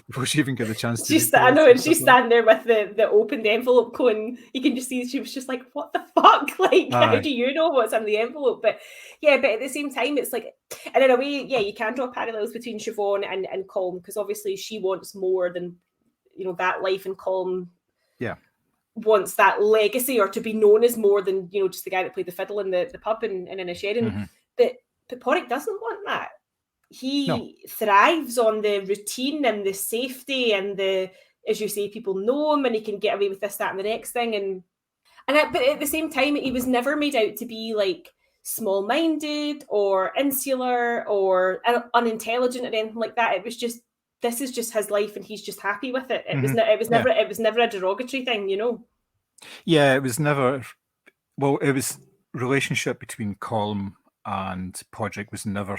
Before she even got the chance to. I know, and she's standing there with the opened envelope cone. You can just see she was just like, what the fuck? Like, how do you know what's in the envelope? But yeah, but at the same time, it's like, and in a way, yeah, you can draw parallels between Siobhan and Colm, because obviously she wants more than, you know, that life, and Colm wants that legacy, or to be known as more than, you know, just the guy that played the fiddle in the pub in Inisherin. But Porrick doesn't want that. He thrives on the routine and the safety and the, as you say, people know him and he can get away with this, that, and the next thing. But at the same time, he was never made out to be like small-minded or insular or unintelligent or anything like that. It was just, this is just his life and he's just happy with it. It was never a derogatory thing, you know. Yeah, it was never. Well, it was relationship between Colm and Podrick was never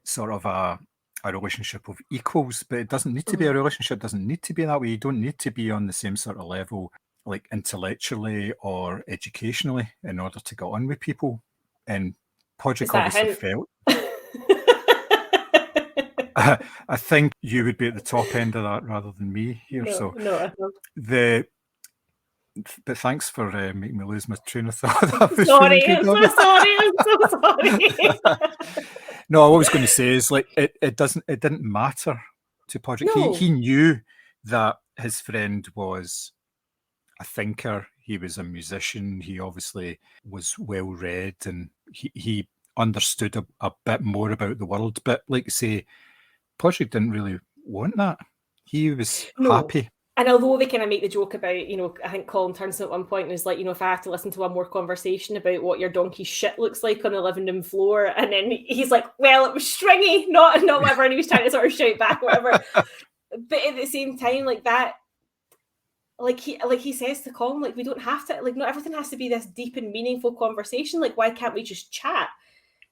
sort of a relationship of equals, but it doesn't need to be a relationship. Doesn't need to be that way. You don't need to be on the same sort of level, like intellectually or educationally, in order to get on with people. And Podrick obviously felt. I think you would be at the top end of that rather than me here. But thanks for making me lose my train of thought. I'm so sorry. No, what I was going to say is, like, it didn't matter to Podrick. No. He knew that his friend was a thinker. He was a musician. He obviously was well read, and he understood a bit more about the world. But like say, Podrick didn't really want that. He was happy. And although they kind of make the joke about, I think Colin turns to at one point and is like, if I have to listen to one more conversation about what your donkey shit looks like on the living room floor, and then he's like, well, it was stringy, not whatever, and he was trying to sort of shout back, whatever. But at the same time, like that, like he says to Colin, like, we don't have to, like, not everything has to be this deep and meaningful conversation. Like, why can't we just chat?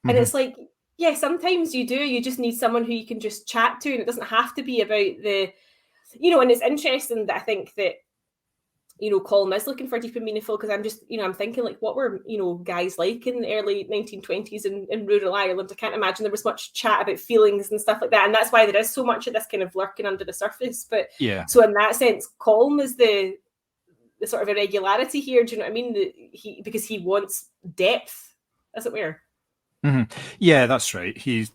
And it's like, yeah, sometimes you do. You just need someone who you can just chat to, and it doesn't have to be about the, and it's interesting that I think that, Colin is looking for deep and meaningful, because I'm just, I'm thinking like, what were, guys like in the early 1920s in rural Ireland? I can't imagine there was much chat about feelings and stuff like that. And that's why there is so much of this kind of lurking under the surface. But yeah, so in that sense, Colin is the sort of irregularity here. Do you know what I mean? Because he wants depth, as it were. Yeah, that's right. He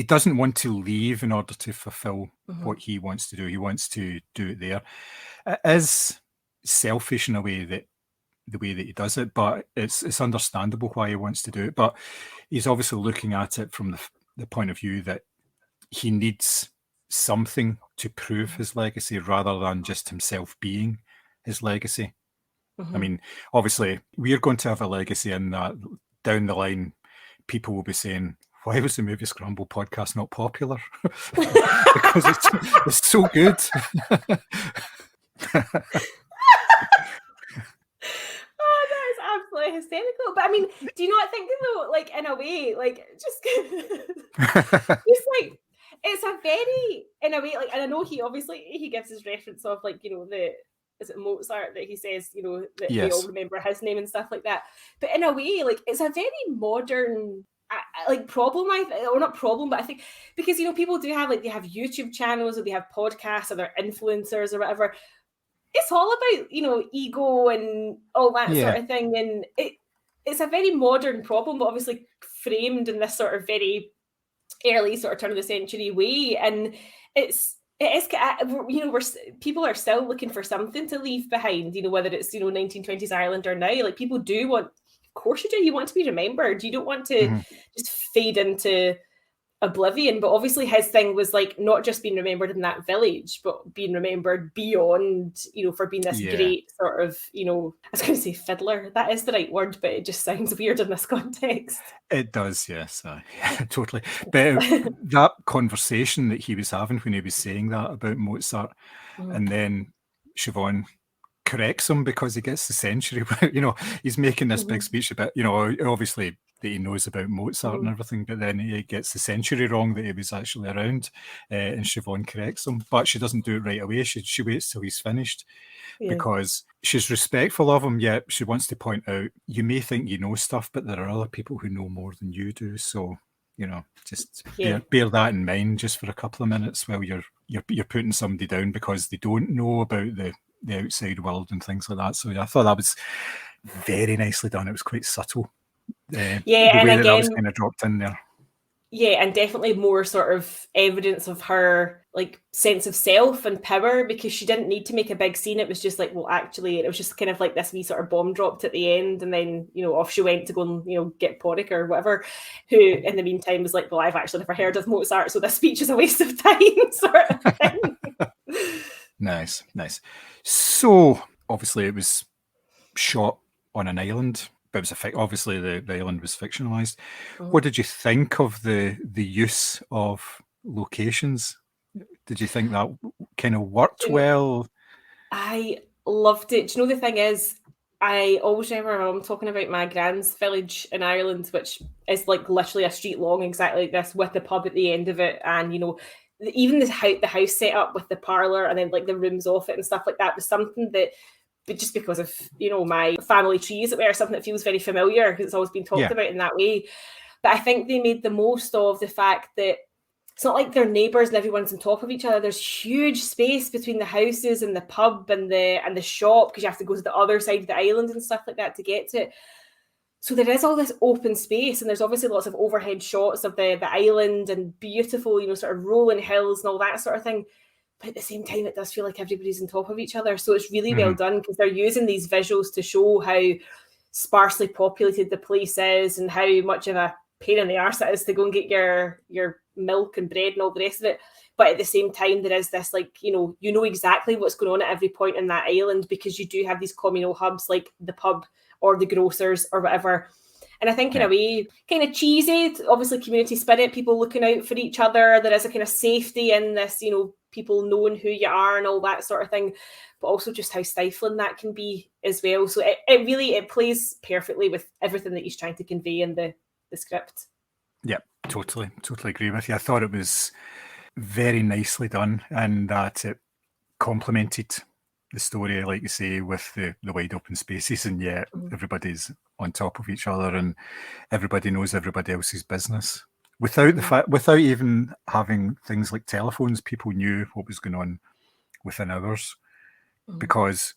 doesn't want to leave in order to fulfill what he wants to do. He wants to do it there. It is selfish in a way, that the way that he does it, but it's understandable why he wants to do it. But he's obviously looking at it from the point of view that he needs something to prove his legacy rather than just himself being his legacy. I mean, obviously, we're going to have a legacy in that down the line. People will be saying, why was the Moviescramble podcast not popular? Because it's so good. Oh, that is absolutely hysterical. But I mean, do you not think though, like in a way, like just like it's a very, in a way, like, and I know he gives his reference of like, is it Mozart that he says, that they all remember his name and stuff like that. But in a way, like, it's a very modern like problem, or not problem, but I think because people do have, like, they have YouTube channels, or they have podcasts, or they're influencers or whatever. It's all about ego and all that sort of thing, and it's a very modern problem, but obviously framed in this sort of very early sort of turn of the century way. And it is people are still looking for something to leave behind, whether it's 1920s Ireland or now. Like, people do want, of course you do, you want to be remembered. You don't want to just fade into oblivion. But obviously his thing was like not just being remembered in that village, but being remembered beyond, for being this great sort of, I was going to say fiddler. That is the right word, but it just sounds weird in this context. It does, yes, totally. But that conversation that he was having when he was saying that about Mozart, and then Siobhan corrects him because he gets the century. He's making this big speech about, obviously that he knows about Mozart and everything, but then he gets the century wrong, that he was actually around, and Siobhan corrects him, but she doesn't do it right away. She waits till he's finished, because she's respectful of him, yet she wants to point out, you may think you know stuff, but there are other people who know more than you do. So, just bear that in mind just for a couple of minutes while you're putting somebody down because they don't know about the outside world and things like that. So I thought that was very nicely done. It was quite subtle. The way and that again, was kind of dropped in there. Yeah, and definitely more sort of evidence of her like sense of self and power, because she didn't need to make a big scene. It was just like, well, actually, it was just kind of like this wee sort of bomb dropped at the end, and then off she went to go and get Porrick or whatever, who in the meantime was like, well, I've actually never heard of Mozart, so this speech is a waste of time, sort of thing. Nice. So obviously it was shot on an island. But it was obviously the island was fictionalized. What did you think of the use of locations? Did you think that kind of worked well? I loved it. Do you know, the thing is, I always remember my mum talking about my grand's village in Ireland, which is like literally a street long, exactly like this, with the pub at the end of it, and even the house set up with the parlour and then like the rooms off it and stuff like that was something that. But just because of, my family trees, it was something that feels very familiar because it's always been talked about in that way. But I think they made the most of the fact that it's not like they're neighbours and everyone's on top of each other. There's huge space between the houses and the pub and the shop, because you have to go to the other side of the island and stuff like that to get to it. So there is all this open space, and there's obviously lots of overhead shots of the island and beautiful, sort of rolling hills and all that sort of thing. But at the same time, it does feel like everybody's on top of each other. So it's really well done, because they're using these visuals to show how sparsely populated the place is and how much of a pain in the arse it is to go and get your milk and bread and all the rest of it. But at the same time, there is this, like, you know exactly what's going on at every point in that island, because you do have these communal hubs like the pub or the grocers or whatever. And I think in a way, kind of cheesy, obviously community spirit, people looking out for each other. There is a kind of safety in this, people knowing who you are and all that sort of thing, but also just how stifling that can be as well. So it really plays perfectly with everything that he's trying to convey in the script. Yeah, totally agree with you. I thought it was very nicely done, and that it complemented the story, like you say, with the wide open spaces, and yet everybody's on top of each other and everybody knows everybody else's business. Without even having things like telephones, people knew what was going on within hours, because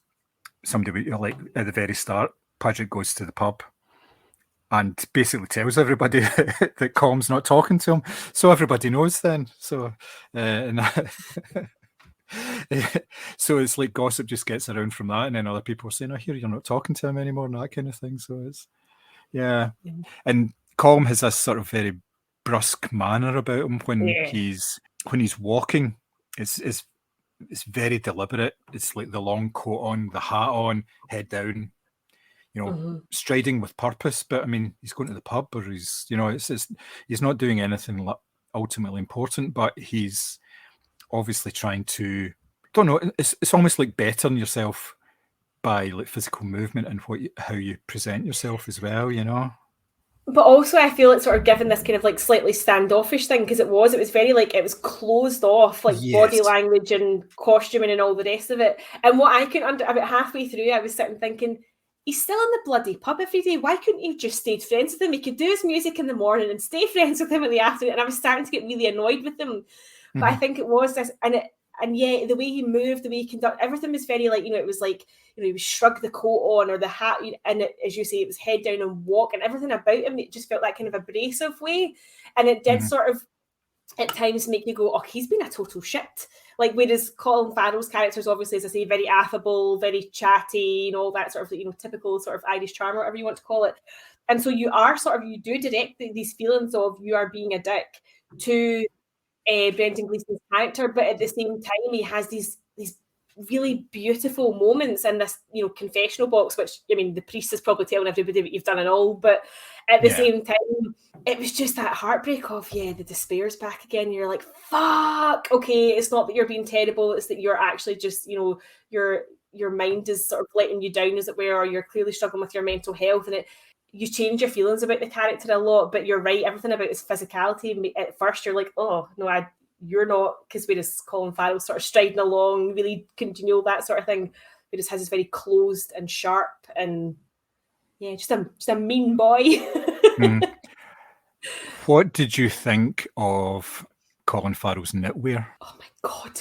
somebody, like at the very start, Paget goes to the pub and basically tells everybody that Colm's not talking to him, so everybody knows then. So so it's like gossip just gets around from that, and then other people are saying, "I hear you're not talking to him anymore," and that kind of thing. So it's and Colm has this sort of very brusque manner about him when he's walking. It's very deliberate. It's like the long coat on, the hat on, head down, striding with purpose. But I mean, he's going to the pub, or he's he's not doing anything ultimately important, but he's obviously trying to, don't know, it's almost like bettering yourself by like physical movement and how you present yourself as well, But also I feel it's sort of given this kind of like slightly standoffish thing, because it was very like, it was closed off, like body language and costuming and all the rest of it. And what I couldn't about halfway through, I was sitting thinking, he's still in the bloody pub every day. Why couldn't he have just stayed friends with him? He could do his music in the morning and stay friends with him in the afternoon. And I was starting to get really annoyed with him. But I think it was this, and the way he moved, the way he conducted, everything was very like, it was like, he would shrug the coat on or the hat, and as you say, it was head down and walk, and everything about him, it just felt that kind of abrasive way. And it did sort of at times make you go, oh, he's been a total shit. Like, whereas Colin Farrell's character is obviously, as I say, very affable, very chatty, all that sort of, typical sort of Irish charm, or whatever you want to call it. And so you do direct these feelings of you are being a dick to Brendan Gleeson's character, but at the same time, he has these really beautiful moments in this, confessional box, which, I mean, the priest is probably telling everybody what you've done and all, but at the same time, it was just that heartbreak of, the despair's back again. You're like, fuck, okay, it's not that you're being terrible, it's that you're actually just, your mind is sort of letting you down, as it were, or you're clearly struggling with your mental health, and you change your feelings about the character a lot. But you're right, everything about his physicality, at first you're like, oh, no, you're not, because whereas Colin Farrell sort of striding along, really congenial, that sort of thing, whereas his is very closed and sharp, and just a mean boy. What did you think of Colin Farrell's knitwear? Oh my God.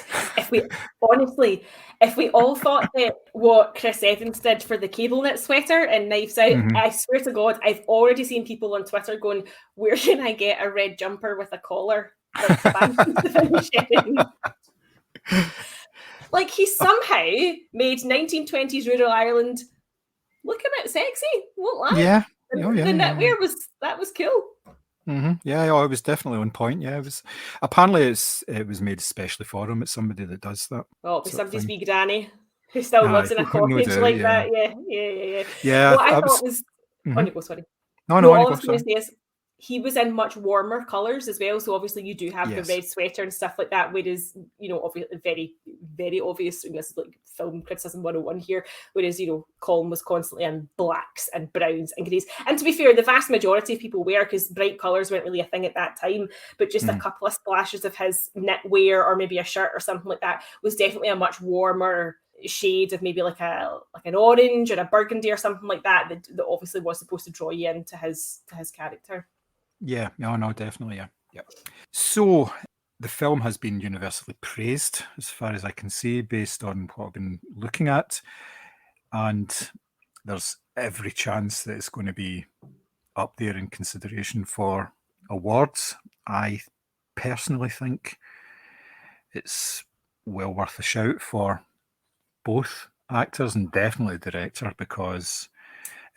If we all thought that what Chris Evans did for the cable knit sweater and Knives Out, I swear to God, I've already seen people on Twitter going, where can I get a red jumper with a collar? Like the Banshees of Inisherin. Like, he somehow made 1920s rural Ireland look a bit sexy, won't lie. Yeah. The knitwear was cool. Yeah, it was definitely on point. Yeah, it was. Apparently, it was made especially for him. It's somebody that does that. Oh, it'll be somebody's wee granny who still lives in a cottage like that. Yeah. Yeah, what I thought was. On you go, sorry. No, all I I was going to say is he was in much warmer colours as well. So obviously you do have the red sweater and stuff like that, whereas, obviously very, very obvious, and this is like film criticism 101 here, whereas, Colin was constantly in blacks and browns and greys. And to be fair, the vast majority of people wear, because bright colours weren't really a thing at that time, but just a couple of splashes of his knitwear or maybe a shirt or something like that was definitely a much warmer shade of maybe like an orange or a burgundy or something like that obviously was supposed to draw you into his character. Yeah, no, definitely, yeah. So the film has been universally praised, as far as I can see, based on what I've been looking at, and there's every chance that it's going to be up there in consideration for awards. I personally think it's well worth a shout for both actors and definitely the director, because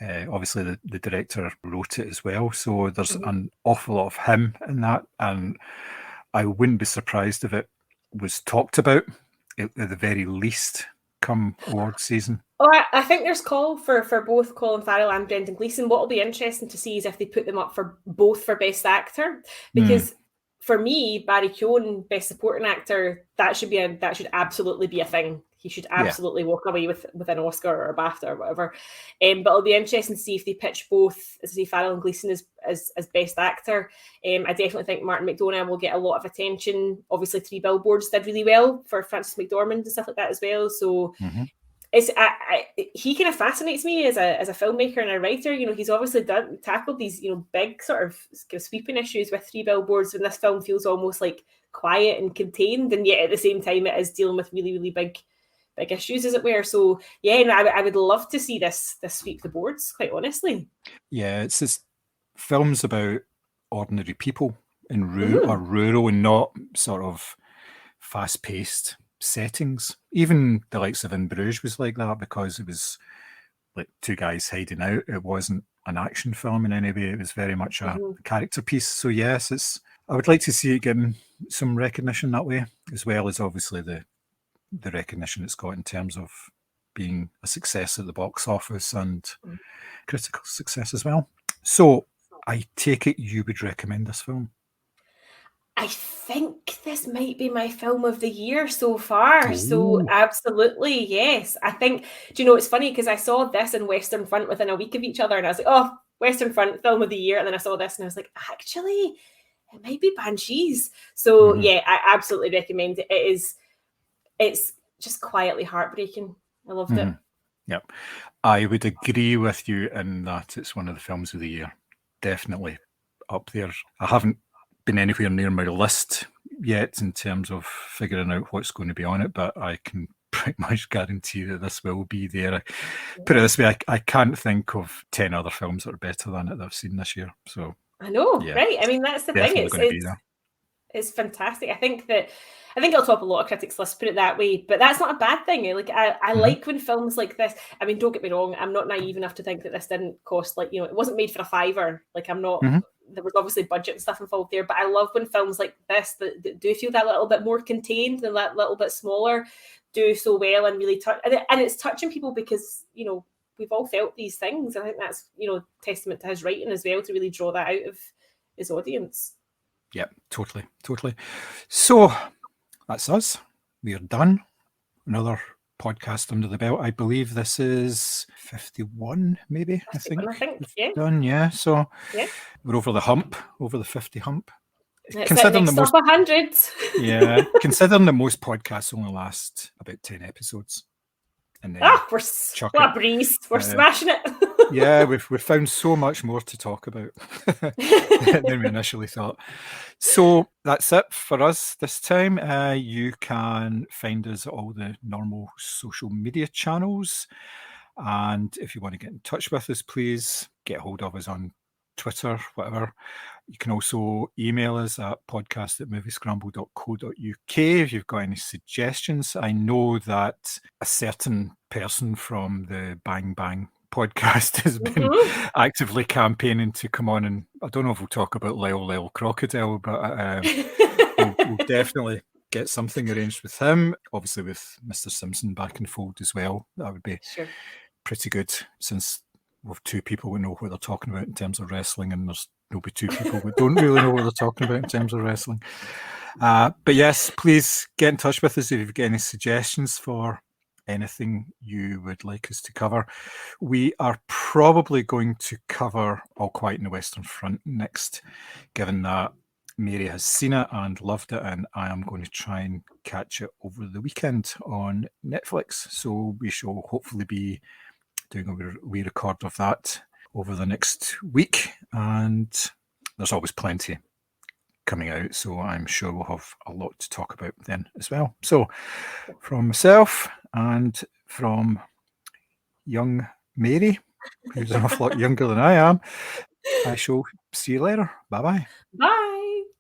Obviously, the director wrote it as well, so there's Mhm. an awful lot of him in that, and I wouldn't be surprised if it was talked about at the very least come award season. Oh, I think there's call for both Colin Farrell and Brendan Gleeson. What will be interesting to see is if they put them up for both for Best Actor, because for me, Barry Keoghan, Best Supporting Actor, that should absolutely be a thing. He should absolutely walk away with an Oscar or a BAFTA or whatever. But it'll be interesting to see if they pitch both, as I say, Farrell and Gleeson as Best Actor. I definitely think Martin McDonagh will get a lot of attention. Obviously, Three Billboards did really well for Frances McDormand and stuff like that as well. So he kind of fascinates me as a filmmaker and a writer. You know, he's obviously tackled these, you know, big sort of sweeping issues with Three Billboards, and this film feels almost like quiet and contained, and yet at the same time it is dealing with really, really big issues, as it were. So yeah, no, I would love to see this sweep the boards, quite honestly. Yeah, it's just films about ordinary people in rural and not sort of fast-paced settings. Even the likes of In Bruges was like that, because it was like two guys hiding out. It wasn't an action film in any way. It was very much a character piece. So yes, I would like to see it getting some recognition that way, as well as obviously the recognition it's got in terms of being a success at the box office and critical success as well. So I take it you would recommend this film? I think this might be my film of the year so far. Ooh. So absolutely, yes. I think, do you know, it's funny because I saw this and Western Front within a week of each other, and I was like, oh, Western Front, film of the year. And then I saw this and I was like, actually, it might be Banshees. So yeah, I absolutely recommend it. It's just quietly heartbreaking. I loved it. Yep. I would agree with you in that it's one of the films of the year. Definitely up there. I haven't been anywhere near my list yet in terms of figuring out what's going to be on it, but I can pretty much guarantee that this will be there. Put it this way, I can't think of 10 other films that are better than it that I've seen this year. So I know, yeah, right? I mean, that's the thing. It's fantastic. I think it'll top a lot of critics' lists, put it that way. But that's not a bad thing. Like I like when films like this. I mean, don't get me wrong. I'm not naive enough to think that this didn't cost, like, you know, it wasn't made for a $5. Like, I'm not. There was obviously budget and stuff involved there. But I love when films like this that do feel that little bit more contained and that little bit smaller do so well and really touch. And it's touching people because, you know, we've all felt these things. I think that's, you know, testament to his writing as well, to really draw that out of his audience. Yep, totally. So that's us. We are done. Another podcast under the belt. I believe this is 51, maybe. 51, I think. Yeah. Done. Yeah. So yeah, we're over the hump, over the 50 hump. Considering the most 100. Yeah, considering that most podcasts only last about 10 episodes. And then what a breeze. We're smashing it. Yeah, we've found so much more to talk about than we initially thought. So that's it for us this time. You can find us at all the normal social media channels. And if you want to get in touch with us, please get hold of us on Twitter, whatever. You can also email us at podcast@moviescramble.co.uk if you've got any suggestions. I know that a certain person from the Bang Bang podcast has been actively campaigning to come on, and I don't know if we'll talk about Lyle Crocodile, but we'll definitely get something arranged with him. Obviously with Mr. Simpson back in fold as well. That would be pretty good, since we've two people who know what they're talking about in terms of wrestling, and there's maybe two people who don't really know what they're talking about in terms of wrestling. But yes, please get in touch with us if you've got any suggestions for anything you would like us to cover. We are probably going to cover All Quiet on the Western Front next, given that Mary has seen it and loved it, and I am going to try and catch it over the weekend on Netflix. So we shall hopefully be doing a wee record of that over the next week, and there's always plenty coming out, so I'm sure we'll have a lot to talk about then as well. So from myself and from young Mary, who's an awful lot younger than I am, I shall see you later. Bye-bye. Bye.